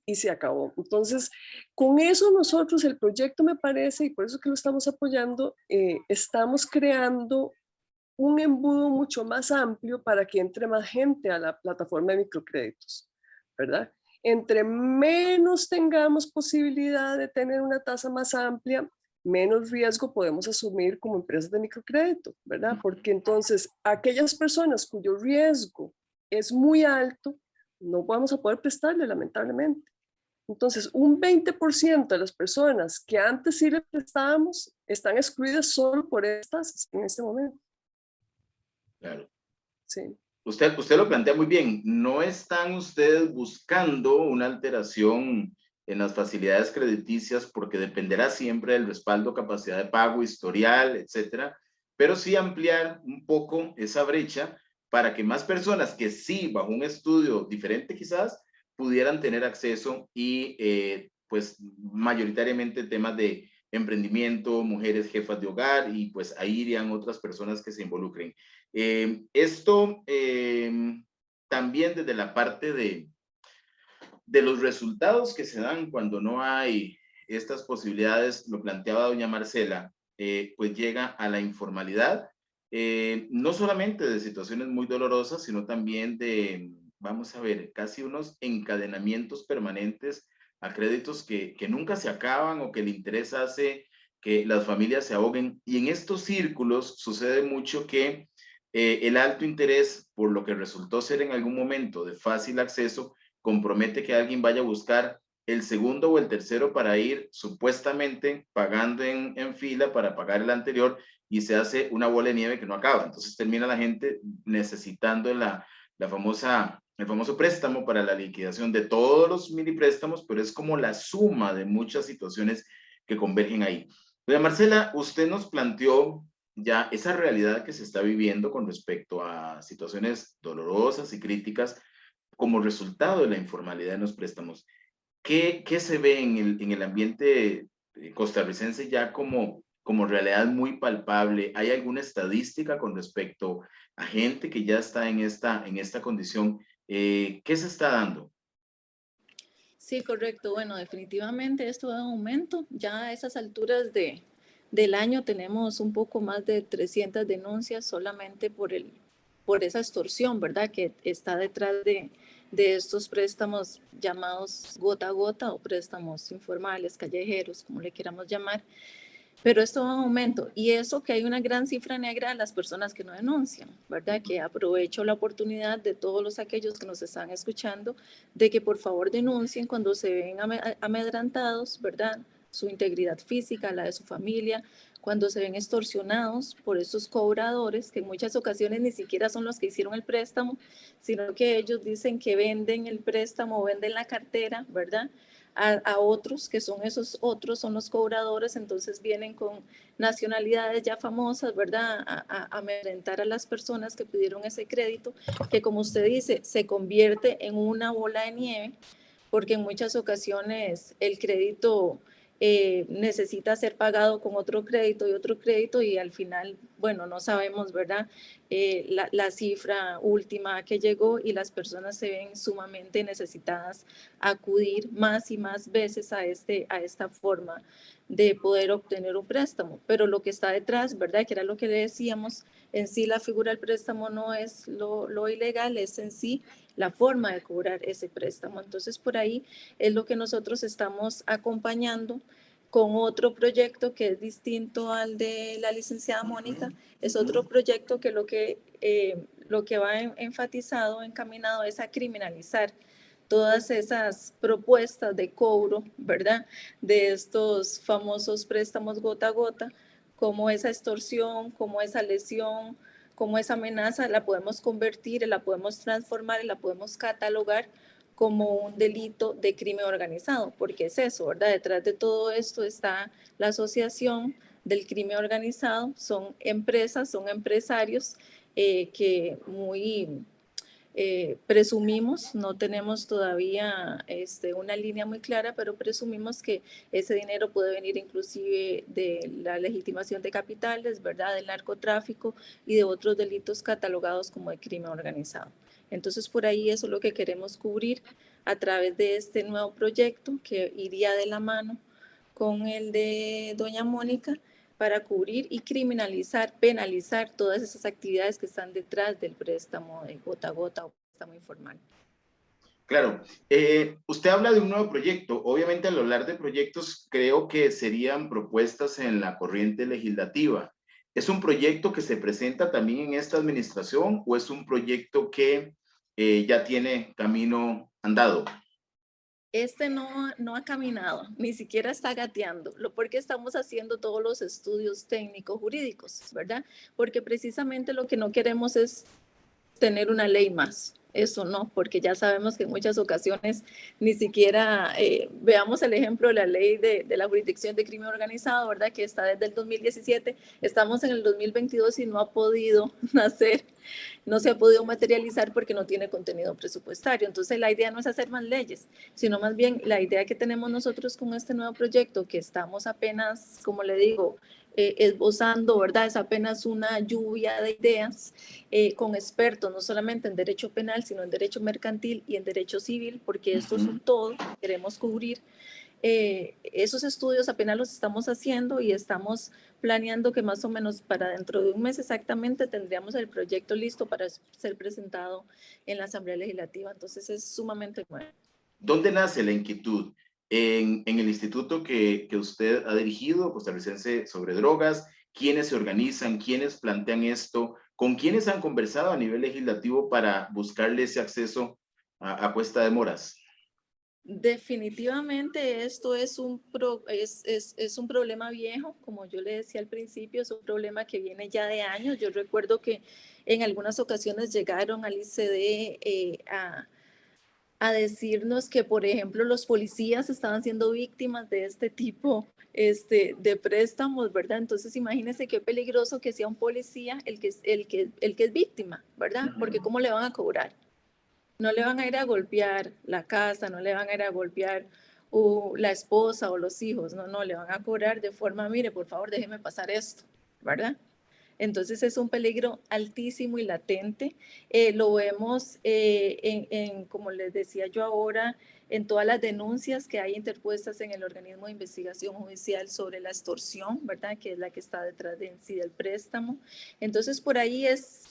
Speaker 2: y se acabó. Entonces, con eso nosotros, el proyecto me parece, y por eso que lo estamos apoyando, estamos creando un embudo mucho más amplio para que entre más gente a la plataforma de microcréditos, ¿verdad? Entre menos tengamos posibilidad de tener una tasa más amplia, menos riesgo podemos asumir como empresas de microcrédito, ¿verdad? Porque entonces aquellas personas cuyo riesgo es muy alto, no vamos a poder prestarle, lamentablemente. Entonces, un 20% de las personas que antes sí le prestábamos están excluidas solo por estas en este momento.
Speaker 1: Claro.
Speaker 2: Sí.
Speaker 1: Usted lo plantea muy bien. No están ustedes buscando una alteración en las facilidades crediticias porque dependerá siempre del respaldo, capacidad de pago, historial, etcétera, pero sí ampliar un poco esa brecha para que más personas que sí, bajo un estudio diferente quizás, pudieran tener acceso y pues mayoritariamente temas de emprendimiento, mujeres jefas de hogar y pues ahí irían otras personas que se involucren. Esto también desde la parte de los resultados que se dan cuando no hay estas posibilidades, lo planteaba doña Marcela, pues llega a la informalidad, no solamente de situaciones muy dolorosas, sino también de, vamos a ver, casi unos encadenamientos permanentes a créditos que nunca se acaban o que el interés hace que las familias se ahoguen. Y en estos círculos sucede mucho que el alto interés, por lo que resultó ser en algún momento de fácil acceso, compromete que alguien vaya a buscar el segundo o el tercero para ir supuestamente pagando en fila para pagar el anterior y se hace una bola de nieve que no acaba. Entonces termina la gente necesitando la famosa el famoso préstamo para la liquidación de todos los mini préstamos, pero es como la suma de muchas situaciones que convergen ahí. Doña Marcela, usted nos planteó ya esa realidad que se está viviendo con respecto a situaciones dolorosas y críticas como resultado de la informalidad en los préstamos. ¿Qué se ve en el ambiente costarricense ya como realidad muy palpable? ¿Hay alguna estadística con respecto a gente que ya está en esta condición? ¿Qué se está dando?
Speaker 3: Sí, correcto. Bueno, definitivamente esto va en aumento. Ya a esas alturas del año tenemos un poco más de 300 denuncias solamente por esa extorsión, ¿verdad? Que está detrás de estos préstamos llamados gota a gota o préstamos informales, callejeros, como le queramos llamar. Pero esto va en aumento y eso que hay una gran cifra negra de las personas que no denuncian, ¿verdad? Que aprovecho la oportunidad de todos aquellos que nos están escuchando de que por favor denuncien cuando se ven amedrantados, ¿verdad? Su integridad física, la de su familia, cuando se ven extorsionados por estos cobradores que en muchas ocasiones ni siquiera son los que hicieron el préstamo, sino que ellos dicen que venden el préstamo, venden la cartera, ¿verdad? A otros, que son esos otros, son los cobradores, entonces vienen con nacionalidades ya famosas, ¿verdad? A amedrentar a las personas que pidieron ese crédito, que como usted dice, se convierte en una bola de nieve, porque en muchas ocasiones el crédito necesita ser pagado con otro crédito y otro crédito y al final, bueno, no sabemos, ¿verdad? La cifra última que llegó y las personas se ven sumamente necesitadas a acudir más y más veces a esta forma de poder obtener un préstamo. Pero lo que está detrás, ¿verdad? Que era lo que le decíamos, en sí la figura del préstamo no es lo ilegal, es en sí la forma de cobrar ese préstamo. Entonces, por ahí es lo que nosotros estamos acompañando con otro proyecto que es distinto al de la licenciada Mónica. Es otro proyecto que lo que va enfatizado, encaminado es a criminalizar todas esas propuestas de cobro, ¿verdad? De estos famosos préstamos gota a gota, como esa extorsión, como esa lesión, como esa amenaza, la podemos convertir, la podemos transformar, la podemos catalogar como un delito de crimen organizado, porque es eso, ¿verdad? Detrás de todo esto está la asociación del crimen organizado, son empresas, son empresarios que muy presumimos, no tenemos todavía una línea muy clara, pero presumimos que ese dinero puede venir inclusive de la legitimación de capitales, ¿verdad? Del narcotráfico y de otros delitos catalogados como de crimen organizado. Entonces, por ahí eso es lo que queremos cubrir a través de este nuevo proyecto que iría de la mano con el de doña Mónica para cubrir y criminalizar, penalizar todas esas actividades que están detrás del préstamo de gota a gota o préstamo informal.
Speaker 1: Claro, usted habla de un nuevo proyecto. Obviamente, al hablar de proyectos, creo que serían propuestas en la corriente legislativa. ¿Es un proyecto que se presenta también en esta administración o es un proyecto que ya tiene camino andado?
Speaker 3: No ha caminado, ni siquiera está gateando, porque estamos haciendo todos los estudios técnicos jurídicos, ¿verdad? Porque precisamente lo que no queremos es tener una ley más. Eso no, porque ya sabemos que en muchas ocasiones ni siquiera veamos el ejemplo de la ley de la jurisdicción de crimen organizado, ¿verdad? Que está desde el 2017, estamos en el 2022 y no ha podido nacer, no se ha podido materializar porque no tiene contenido presupuestario. Entonces la idea no es hacer más leyes, sino más bien la idea que tenemos nosotros con este nuevo proyecto, que estamos apenas, como le digo, esbozando, ¿verdad? Es apenas una lluvia de ideas con expertos, no solamente en derecho penal, sino en derecho mercantil y en derecho civil, porque esto es un todo, queremos cubrir. Esos estudios apenas los estamos haciendo y estamos planeando que más o menos para dentro de un mes exactamente tendríamos el proyecto listo para ser presentado en la Asamblea Legislativa. Entonces es sumamente bueno.
Speaker 1: ¿Dónde nace la inquietud? En el instituto que usted ha dirigido, Costarricense sobre Drogas. ¿Quiénes se organizan? ¿Quiénes plantean esto? ¿Con quiénes han conversado a nivel legislativo para buscarle ese acceso a cuesta de moras?
Speaker 3: Definitivamente esto es es un problema viejo, como yo le decía al principio, es un problema que viene ya de años. Yo recuerdo que en algunas ocasiones llegaron al ICD a decirnos que, por ejemplo, los policías estaban siendo víctimas de este tipo de préstamos, ¿verdad? Entonces, imagínense qué peligroso que sea un policía el que es víctima, ¿verdad? Porque ¿cómo le van a cobrar? No le van a ir a golpear la casa, no le van a ir a golpear la esposa o los hijos, no, le van a cobrar de forma, mire, por favor, déjeme pasar esto, ¿verdad? Entonces es un peligro altísimo y latente. Lo vemos como les decía yo ahora, en todas las denuncias que hay interpuestas en el organismo de investigación judicial sobre la extorsión, ¿verdad? Que es la que está detrás de en sí del préstamo. Entonces por ahí es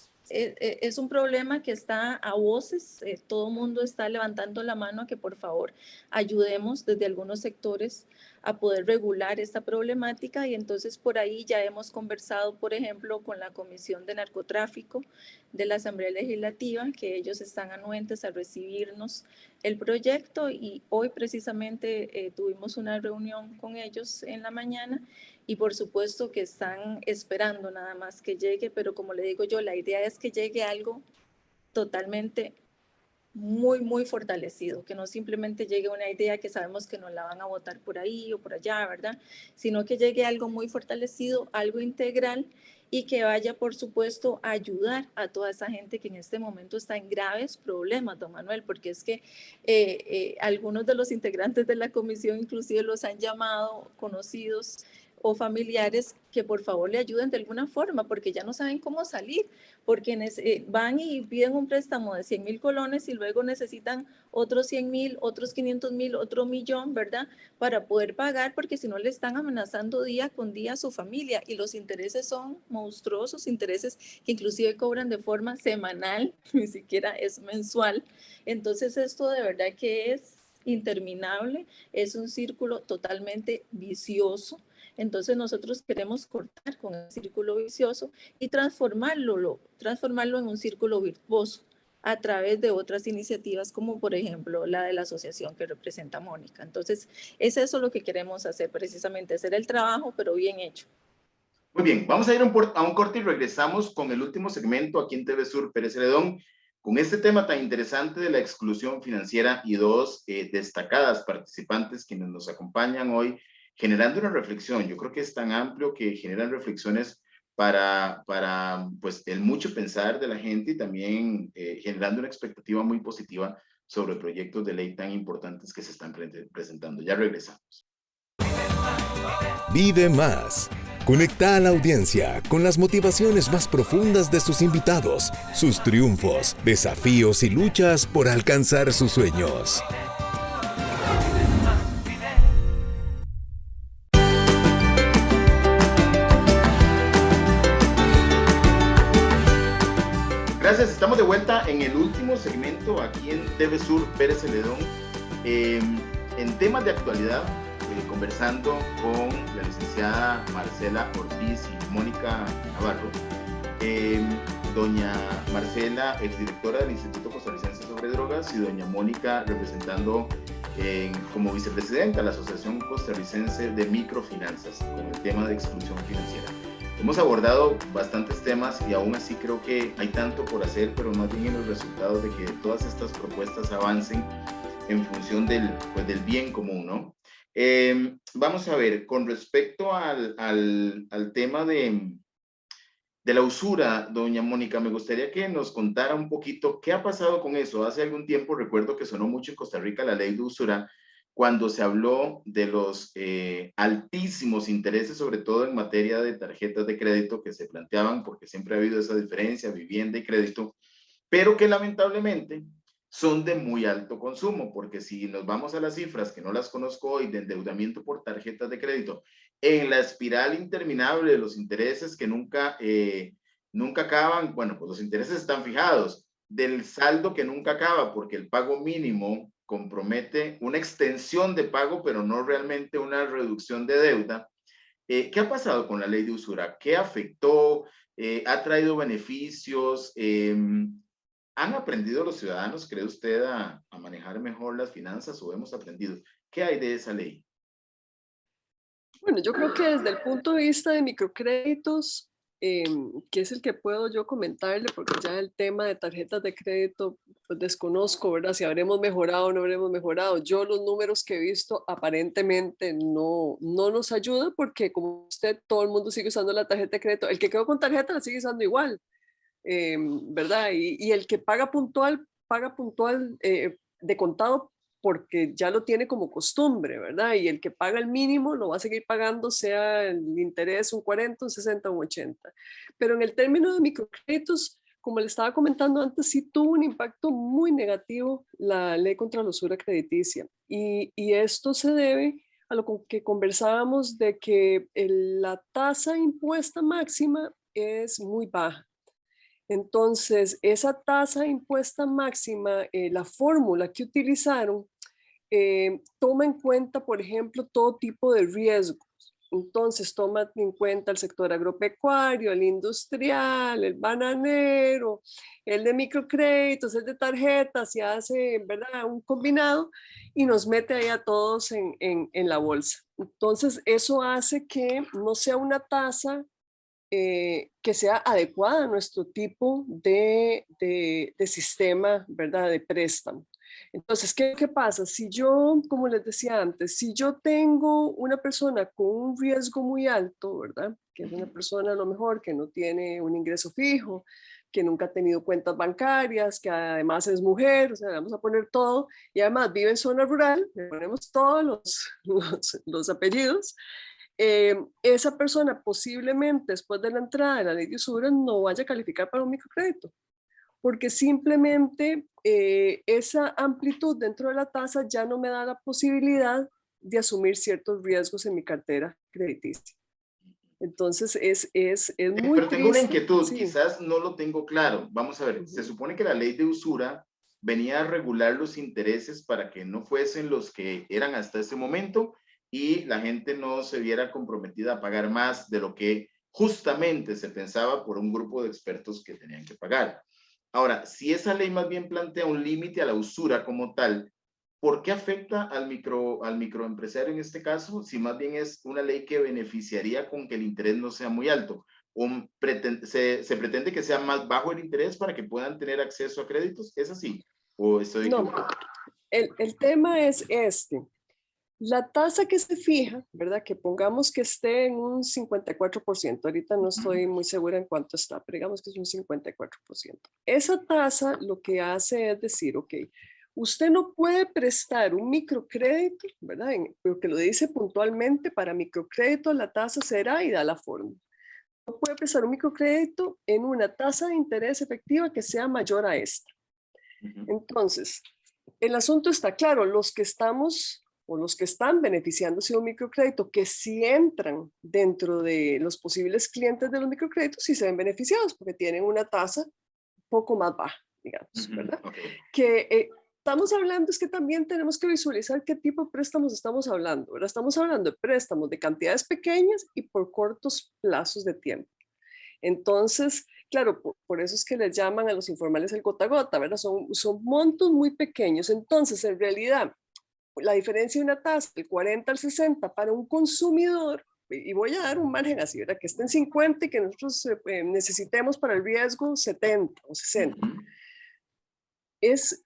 Speaker 3: un problema que está a voces, todo el mundo está levantando la mano a que por favor ayudemos desde algunos sectores a poder regular esta problemática, y entonces por ahí ya hemos conversado, por ejemplo, con la Comisión de Narcotráfico de la Asamblea Legislativa, que ellos están anuentes a recibirnos el proyecto, y hoy precisamente tuvimos una reunión con ellos en la mañana, y por supuesto que están esperando nada más que llegue, pero como le digo yo, la idea es que llegue algo totalmente muy, muy fortalecido, que no simplemente llegue una idea que sabemos que nos la van a votar por ahí o por allá, ¿verdad? Sino que llegue algo muy fortalecido, algo integral, y que vaya, por supuesto, a ayudar a toda esa gente que en este momento está en graves problemas, don Manuel, porque es que algunos de los integrantes de la comisión inclusive los han llamado conocidos o familiares que por favor le ayuden de alguna forma, porque ya no saben cómo salir, porque van y piden un préstamo de 100,000 colones y luego necesitan otros 100,000, otros 500,000, otro millón, ¿verdad? Para poder pagar, porque si no le están amenazando día con día a su familia, y los intereses son monstruosos, intereses que inclusive cobran de forma semanal, ni siquiera es mensual. Entonces esto de verdad que es interminable, es un círculo totalmente vicioso. Entonces nosotros queremos cortar con el círculo vicioso y transformarlo en un círculo virtuoso a través de otras iniciativas, como por ejemplo la de la asociación que representa Mónica. Entonces es eso lo que queremos hacer, precisamente hacer el trabajo, pero bien hecho.
Speaker 1: Muy bien, vamos a ir a un corte y regresamos con el último segmento aquí en TV Sur Pérez Celedón, con este tema tan interesante de la exclusión financiera, y dos destacadas participantes quienes nos acompañan hoy, generando una reflexión. Yo creo que es tan amplio que generan reflexiones para pues, el mucho pensar de la gente, y también generando una expectativa muy positiva sobre proyectos de ley tan importantes que se están presentando. Ya regresamos.
Speaker 5: Vive más. Conecta a la audiencia con las motivaciones más profundas de sus invitados, sus triunfos, desafíos y luchas por alcanzar sus sueños.
Speaker 1: Gracias, estamos de vuelta en el último segmento aquí en TV Sur Pérez Celedón, en temas de actualidad, conversando con la licenciada Marcela Ortiz y Mónica Navarro. Doña Marcela, exdirectora del Instituto Costarricense sobre Drogas, y doña Mónica representando como vicepresidenta la Asociación Costarricense de Microfinanzas con el tema de exclusión financiera. Hemos abordado bastantes temas y aún así creo que hay tanto por hacer, pero más bien en los resultados de que todas estas propuestas avancen en función del bien común, ¿no? Vamos a ver, con respecto al tema de la usura, doña Mónica, me gustaría que nos contara un poquito qué ha pasado con eso. Hace algún tiempo recuerdo que sonó mucho en Costa Rica la ley de usura, cuando se habló de los altísimos intereses, sobre todo en materia de tarjetas de crédito que se planteaban, porque siempre ha habido esa diferencia, vivienda y crédito, pero que lamentablemente son de muy alto consumo, porque si nos vamos a las cifras, que no las conozco hoy, de endeudamiento por tarjetas de crédito, en la espiral interminable de los intereses que nunca acaban, bueno, pues los intereses están fijados, del saldo que nunca acaba, porque el pago mínimo compromete una extensión de pago, pero no realmente una reducción de deuda. ¿Qué ha pasado con la ley de usura? ¿Qué afectó? ¿Ha traído beneficios? ¿Han aprendido los ciudadanos, cree usted, a manejar mejor las finanzas o hemos aprendido? ¿Qué hay de esa ley?
Speaker 2: Bueno, yo creo que desde el punto de vista de microcréditos, que es el que puedo yo comentarle, porque ya el tema de tarjetas de crédito, pues desconozco, ¿verdad? Si habremos mejorado o no habremos mejorado. Yo los números que he visto aparentemente no nos ayuda porque como usted, todo el mundo sigue usando la tarjeta de crédito. El que quedó con tarjeta la sigue usando igual, ¿verdad? Y el que paga puntual de contado porque ya lo tiene como costumbre, ¿verdad? Y el que paga el mínimo lo va a seguir pagando, sea el interés un 40, un 60, un 80. Pero en el término de microcréditos, como le estaba comentando antes, sí tuvo un impacto muy negativo la ley contra la usura crediticia. Y esto se debe a lo que conversábamos de que la tasa impuesta máxima es muy baja. Entonces, esa tasa impuesta máxima, la fórmula que utilizaron, toma en cuenta, por ejemplo, todo tipo de riesgos. Entonces, toma en cuenta el sector agropecuario, el industrial, el bananero, el de microcréditos, el de tarjetas, y hace, ¿verdad?, un combinado y nos mete ahí a todos en la bolsa. Entonces, eso hace que no sea una tasa que sea adecuada a nuestro tipo de sistema, ¿verdad?, de préstamo. Entonces, ¿qué pasa? Si yo, como les decía antes, si yo tengo una persona con un riesgo muy alto, ¿verdad?, que es una persona a lo mejor que no tiene un ingreso fijo, que nunca ha tenido cuentas bancarias, que además es mujer, o sea, vamos a poner todo, y además vive en zona rural, le ponemos todos los apellidos. Esa persona posiblemente después de la entrada de la ley de usura no vaya a calificar para un microcrédito, porque simplemente esa amplitud dentro de la tasa ya no me da la posibilidad de asumir ciertos riesgos en mi cartera crediticia. Entonces es muy
Speaker 1: Pero tengo una
Speaker 2: triste.
Speaker 1: inquietud,
Speaker 2: Sí.
Speaker 1: quizás no lo tengo claro. Vamos a ver, se supone que la ley de usura venía a regular los intereses para que no fuesen los que eran hasta ese momento y la gente no se viera comprometida a pagar más de lo que justamente se pensaba por un grupo de expertos que tenían que pagar. Ahora, si esa ley más bien plantea un límite a la usura como tal, ¿por qué afecta al microempresario en este caso? Si más bien es una ley que beneficiaría con que el interés no sea muy alto. ¿O se pretende que sea más bajo el interés para que puedan tener acceso a créditos? ¿Es así? ¿O estoy equivocado?
Speaker 2: El tema es este. La tasa que se fija, ¿verdad? Que pongamos que esté en un 54%. Ahorita no estoy muy segura en cuánto está, pero digamos que es un 54%. Esa tasa lo que hace es decir, ok, usted no puede prestar un microcrédito, ¿verdad? Porque lo dice puntualmente, para microcrédito la tasa será y da la fórmula. No puede prestar un microcrédito en una tasa de interés efectiva que sea mayor a esta. Entonces, el asunto está claro, los que estamos o los que están beneficiándose de un microcrédito, que sí entran dentro de los posibles clientes de los microcréditos, sí se ven beneficiados porque tienen una tasa un poco más baja, digamos, ¿verdad? Que estamos hablando es que también tenemos que visualizar qué tipo de préstamos estamos hablando, ¿verdad? Estamos hablando de préstamos de cantidades pequeñas y por cortos plazos de tiempo. Entonces, claro, por eso es que les llaman a los informales el gota a gota, ¿verdad? Son montos muy pequeños. Entonces, en realidad, la diferencia de una tasa del 40 al 60 para un consumidor, y voy a dar un margen así, ¿verdad? Que esté en 50 y que nosotros necesitemos para el riesgo 70 o 60. Es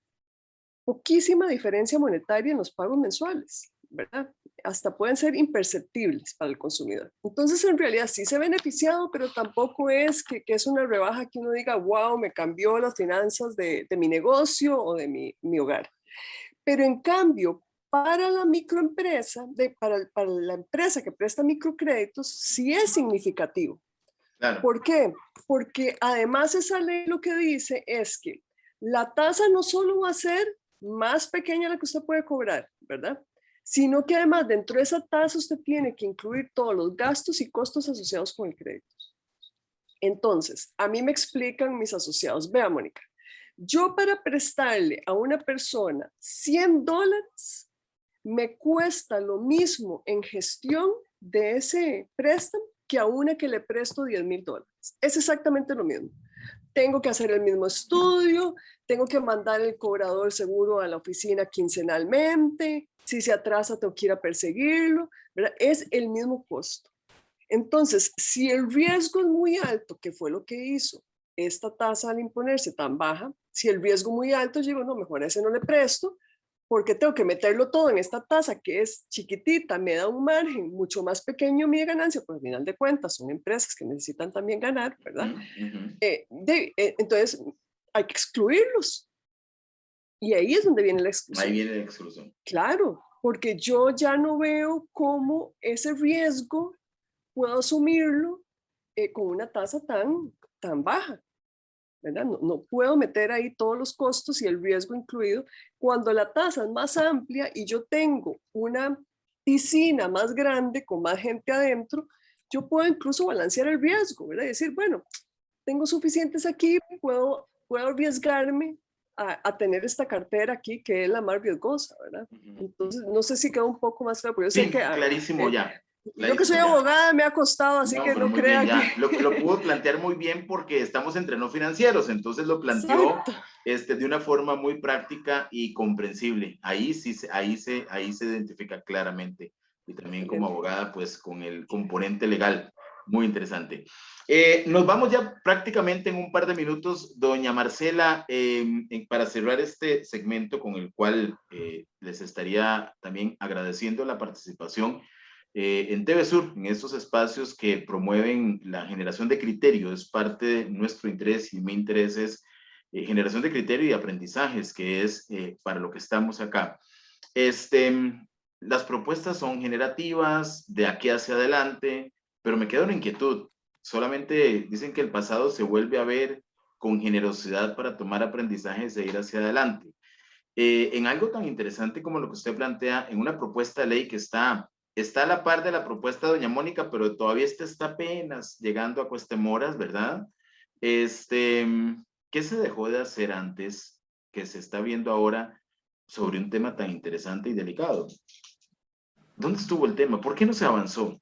Speaker 2: poquísima diferencia monetaria en los pagos mensuales, ¿verdad? Hasta pueden ser imperceptibles para el consumidor. Entonces, en realidad sí se ha beneficiado, pero tampoco es que es una rebaja que uno diga, wow, me cambió las finanzas de mi negocio o de mi hogar. Pero en cambio, para la microempresa, para la empresa que presta microcréditos, sí es significativo. Claro. ¿Por qué? Porque además esa ley lo que dice es que la tasa no solo va a ser más pequeña la que usted puede cobrar, ¿verdad? Sino que además dentro de esa tasa usted tiene que incluir todos los gastos y costos asociados con el crédito. Entonces, a mí me explican mis asociados, vea, Mónica, yo para prestarle a una persona $100 me cuesta lo mismo en gestión de ese préstamo que a una que le presto $10,000. Es exactamente lo mismo. tengo que hacer el mismo estudio, tengo que mandar el cobrador seguro a la oficina quincenalmente, si se atrasa tengo que ir a perseguirlo, ¿verdad? Es el mismo costo. Entonces, si el riesgo es muy alto, que fue lo que hizo esta tasa al imponerse tan baja, si el riesgo es muy alto, yo digo, no, mejor a ese no le presto, porque tengo que meterlo todo en esta tasa que es chiquitita, me da un margen mucho más pequeño mi ganancia, pues al final de cuentas son empresas que necesitan también ganar, ¿verdad? Entonces hay que excluirlos. Y ahí es donde viene la exclusión.
Speaker 1: Ahí viene la exclusión.
Speaker 2: Claro, porque yo ya no veo cómo ese riesgo puedo asumirlo con una tasa tan baja. ¿Verdad? No puedo meter ahí todos los costos y el riesgo incluido. Cuando la tasa es más amplia y yo tengo una piscina más grande con más gente adentro, yo puedo incluso balancear el riesgo, ¿verdad? Y decir, bueno, tengo suficientes aquí, puedo arriesgarme a tener esta cartera aquí que es la más riesgosa, ¿verdad? Entonces, no sé si queda un poco más claro, pero yo sé que...
Speaker 1: clarísimo ya.
Speaker 2: Yo que soy abogada me ha costado, así
Speaker 1: No,
Speaker 2: que
Speaker 1: pero
Speaker 2: no
Speaker 1: muy
Speaker 2: crea
Speaker 1: bien, ya.
Speaker 2: que...
Speaker 1: Lo pudo plantear muy bien porque estamos entre no financieros, entonces lo planteó de una forma muy práctica y comprensible. Ahí se identifica claramente. Y también como abogada, pues con el componente legal. Muy interesante. Nos vamos ya prácticamente en un par de minutos, doña Marcela, para cerrar este segmento con el cual les estaría también agradeciendo la participación en TV Sur, en estos espacios que promueven la generación de criterio. Es parte de nuestro interés y mi interés es generación de criterio y aprendizajes, que es para lo que estamos acá. Las propuestas son generativas, de aquí hacia adelante, pero me queda una inquietud. Solamente dicen que el pasado se vuelve a ver con generosidad para tomar aprendizajes e ir hacia adelante. En algo tan interesante como lo que usted plantea, en una propuesta de ley que está a la par de la propuesta de doña Mónica, pero todavía está apenas llegando a Cuestemoras, ¿verdad? ¿Qué se dejó de hacer antes que se está viendo ahora sobre un tema tan interesante y delicado? ¿Dónde estuvo el tema? ¿Por qué no se avanzó?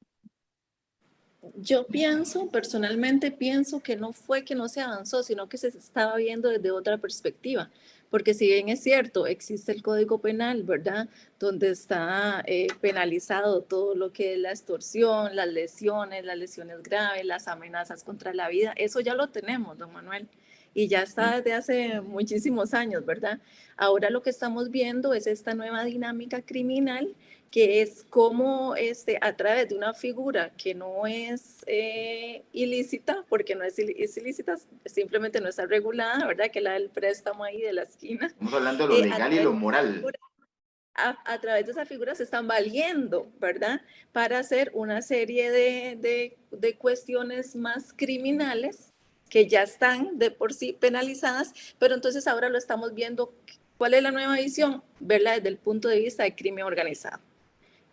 Speaker 3: Yo personalmente pienso que no fue que no se avanzó, sino que se estaba viendo desde otra perspectiva. Porque si bien es cierto, existe el Código Penal, ¿verdad? Donde está penalizado todo lo que es la extorsión, las lesiones graves, las amenazas contra la vida. Eso ya lo tenemos, don Manuel. Y ya está desde hace muchísimos años, ¿verdad? Ahora lo que estamos viendo es esta nueva dinámica criminal, que es como a través de una figura que no es ilícita, porque no es ilícita, simplemente no está regulada, ¿verdad? Que la del préstamo ahí de la esquina.
Speaker 1: Estamos hablando de lo legal y lo moral.
Speaker 3: A través de esa figura se están valiendo, ¿verdad? Para hacer una serie de cuestiones más criminales que ya están de por sí penalizadas, pero entonces ahora lo estamos viendo. ¿Cuál es la nueva visión? Verla desde el punto de vista de crimen organizado.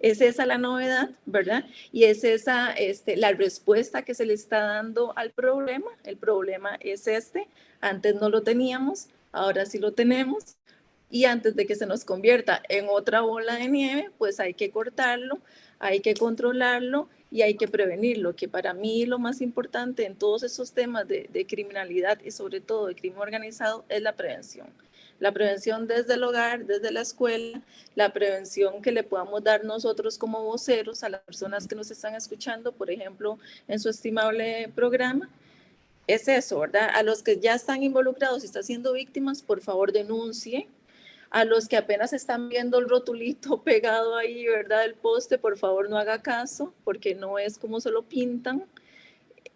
Speaker 3: Es esa la novedad, ¿verdad? Y es esa la respuesta que se le está dando al problema. El problema es antes no lo teníamos, ahora sí lo tenemos. Y antes de que se nos convierta en otra bola de nieve, pues hay que cortarlo, hay que controlarlo y hay que prevenirlo, que para mí lo más importante en todos esos temas de criminalidad y sobre todo de crimen organizado es la prevención. La prevención desde el hogar, desde la escuela, la prevención que le podamos dar nosotros como voceros a las personas que nos están escuchando, por ejemplo, en su estimable programa. Es eso, ¿verdad? A los que ya están involucrados y están siendo víctimas, por favor denuncie. A los que apenas están viendo el rotulito pegado ahí, ¿verdad? El poste, por favor no haga caso, porque no es como se lo pintan.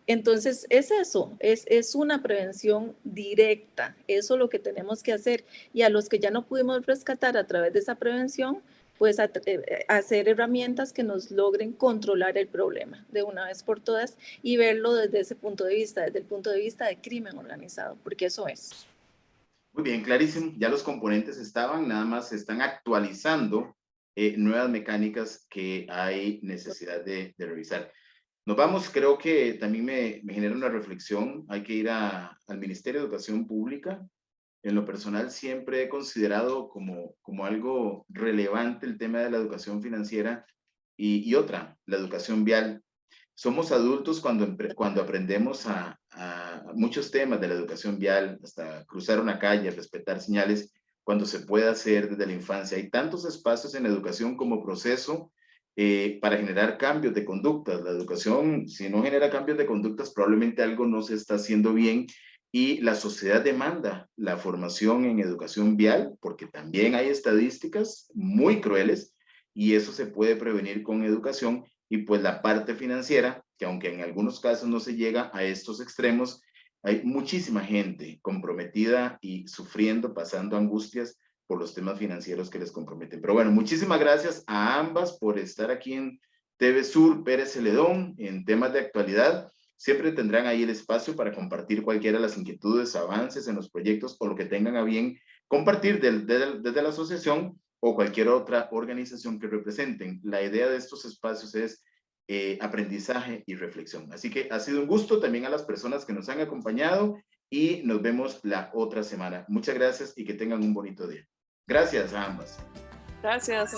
Speaker 3: Entonces, es eso, es una prevención directa, eso es lo que tenemos que hacer. Y a los que ya no pudimos rescatar a través de esa prevención, pues hacer herramientas que nos logren controlar el problema de una vez por todas y verlo desde ese punto de vista, desde el punto de vista de crimen organizado, porque eso es.
Speaker 1: Muy bien, clarísimo. Ya los componentes estaban, nada más se están actualizando nuevas mecánicas que hay necesidad de revisar. Nos vamos, creo que también me genera una reflexión. Hay que ir al Ministerio de Educación Pública. En lo personal siempre he considerado como algo relevante el tema de la educación financiera y otra, la educación vial. somos adultos cuando aprendemos a muchos temas de la educación vial, hasta cruzar una calle, respetar señales, cuando se puede hacer desde la infancia. Hay tantos espacios en la educación como proceso para generar cambios de conductas. La educación, si no genera cambios de conductas, probablemente algo no se está haciendo bien, y la sociedad demanda la formación en educación vial, porque también hay estadísticas muy crueles, y eso se puede prevenir con educación. Y pues la parte financiera, que aunque en algunos casos no se llega a estos extremos, hay muchísima gente comprometida y sufriendo, pasando angustias por los temas financieros que les comprometen. Pero bueno, muchísimas gracias a ambas por estar aquí en TV Sur Pérez Celedón en temas de actualidad. Siempre tendrán ahí el espacio para compartir cualquiera de las inquietudes, avances en los proyectos o lo que tengan a bien compartir desde la asociación o cualquier otra organización que representen. La idea de estos espacios es aprendizaje y reflexión. Así que ha sido un gusto también a las personas que nos han acompañado y nos vemos la otra semana. Muchas gracias y que tengan un bonito día. Gracias a ambas.
Speaker 2: Gracias.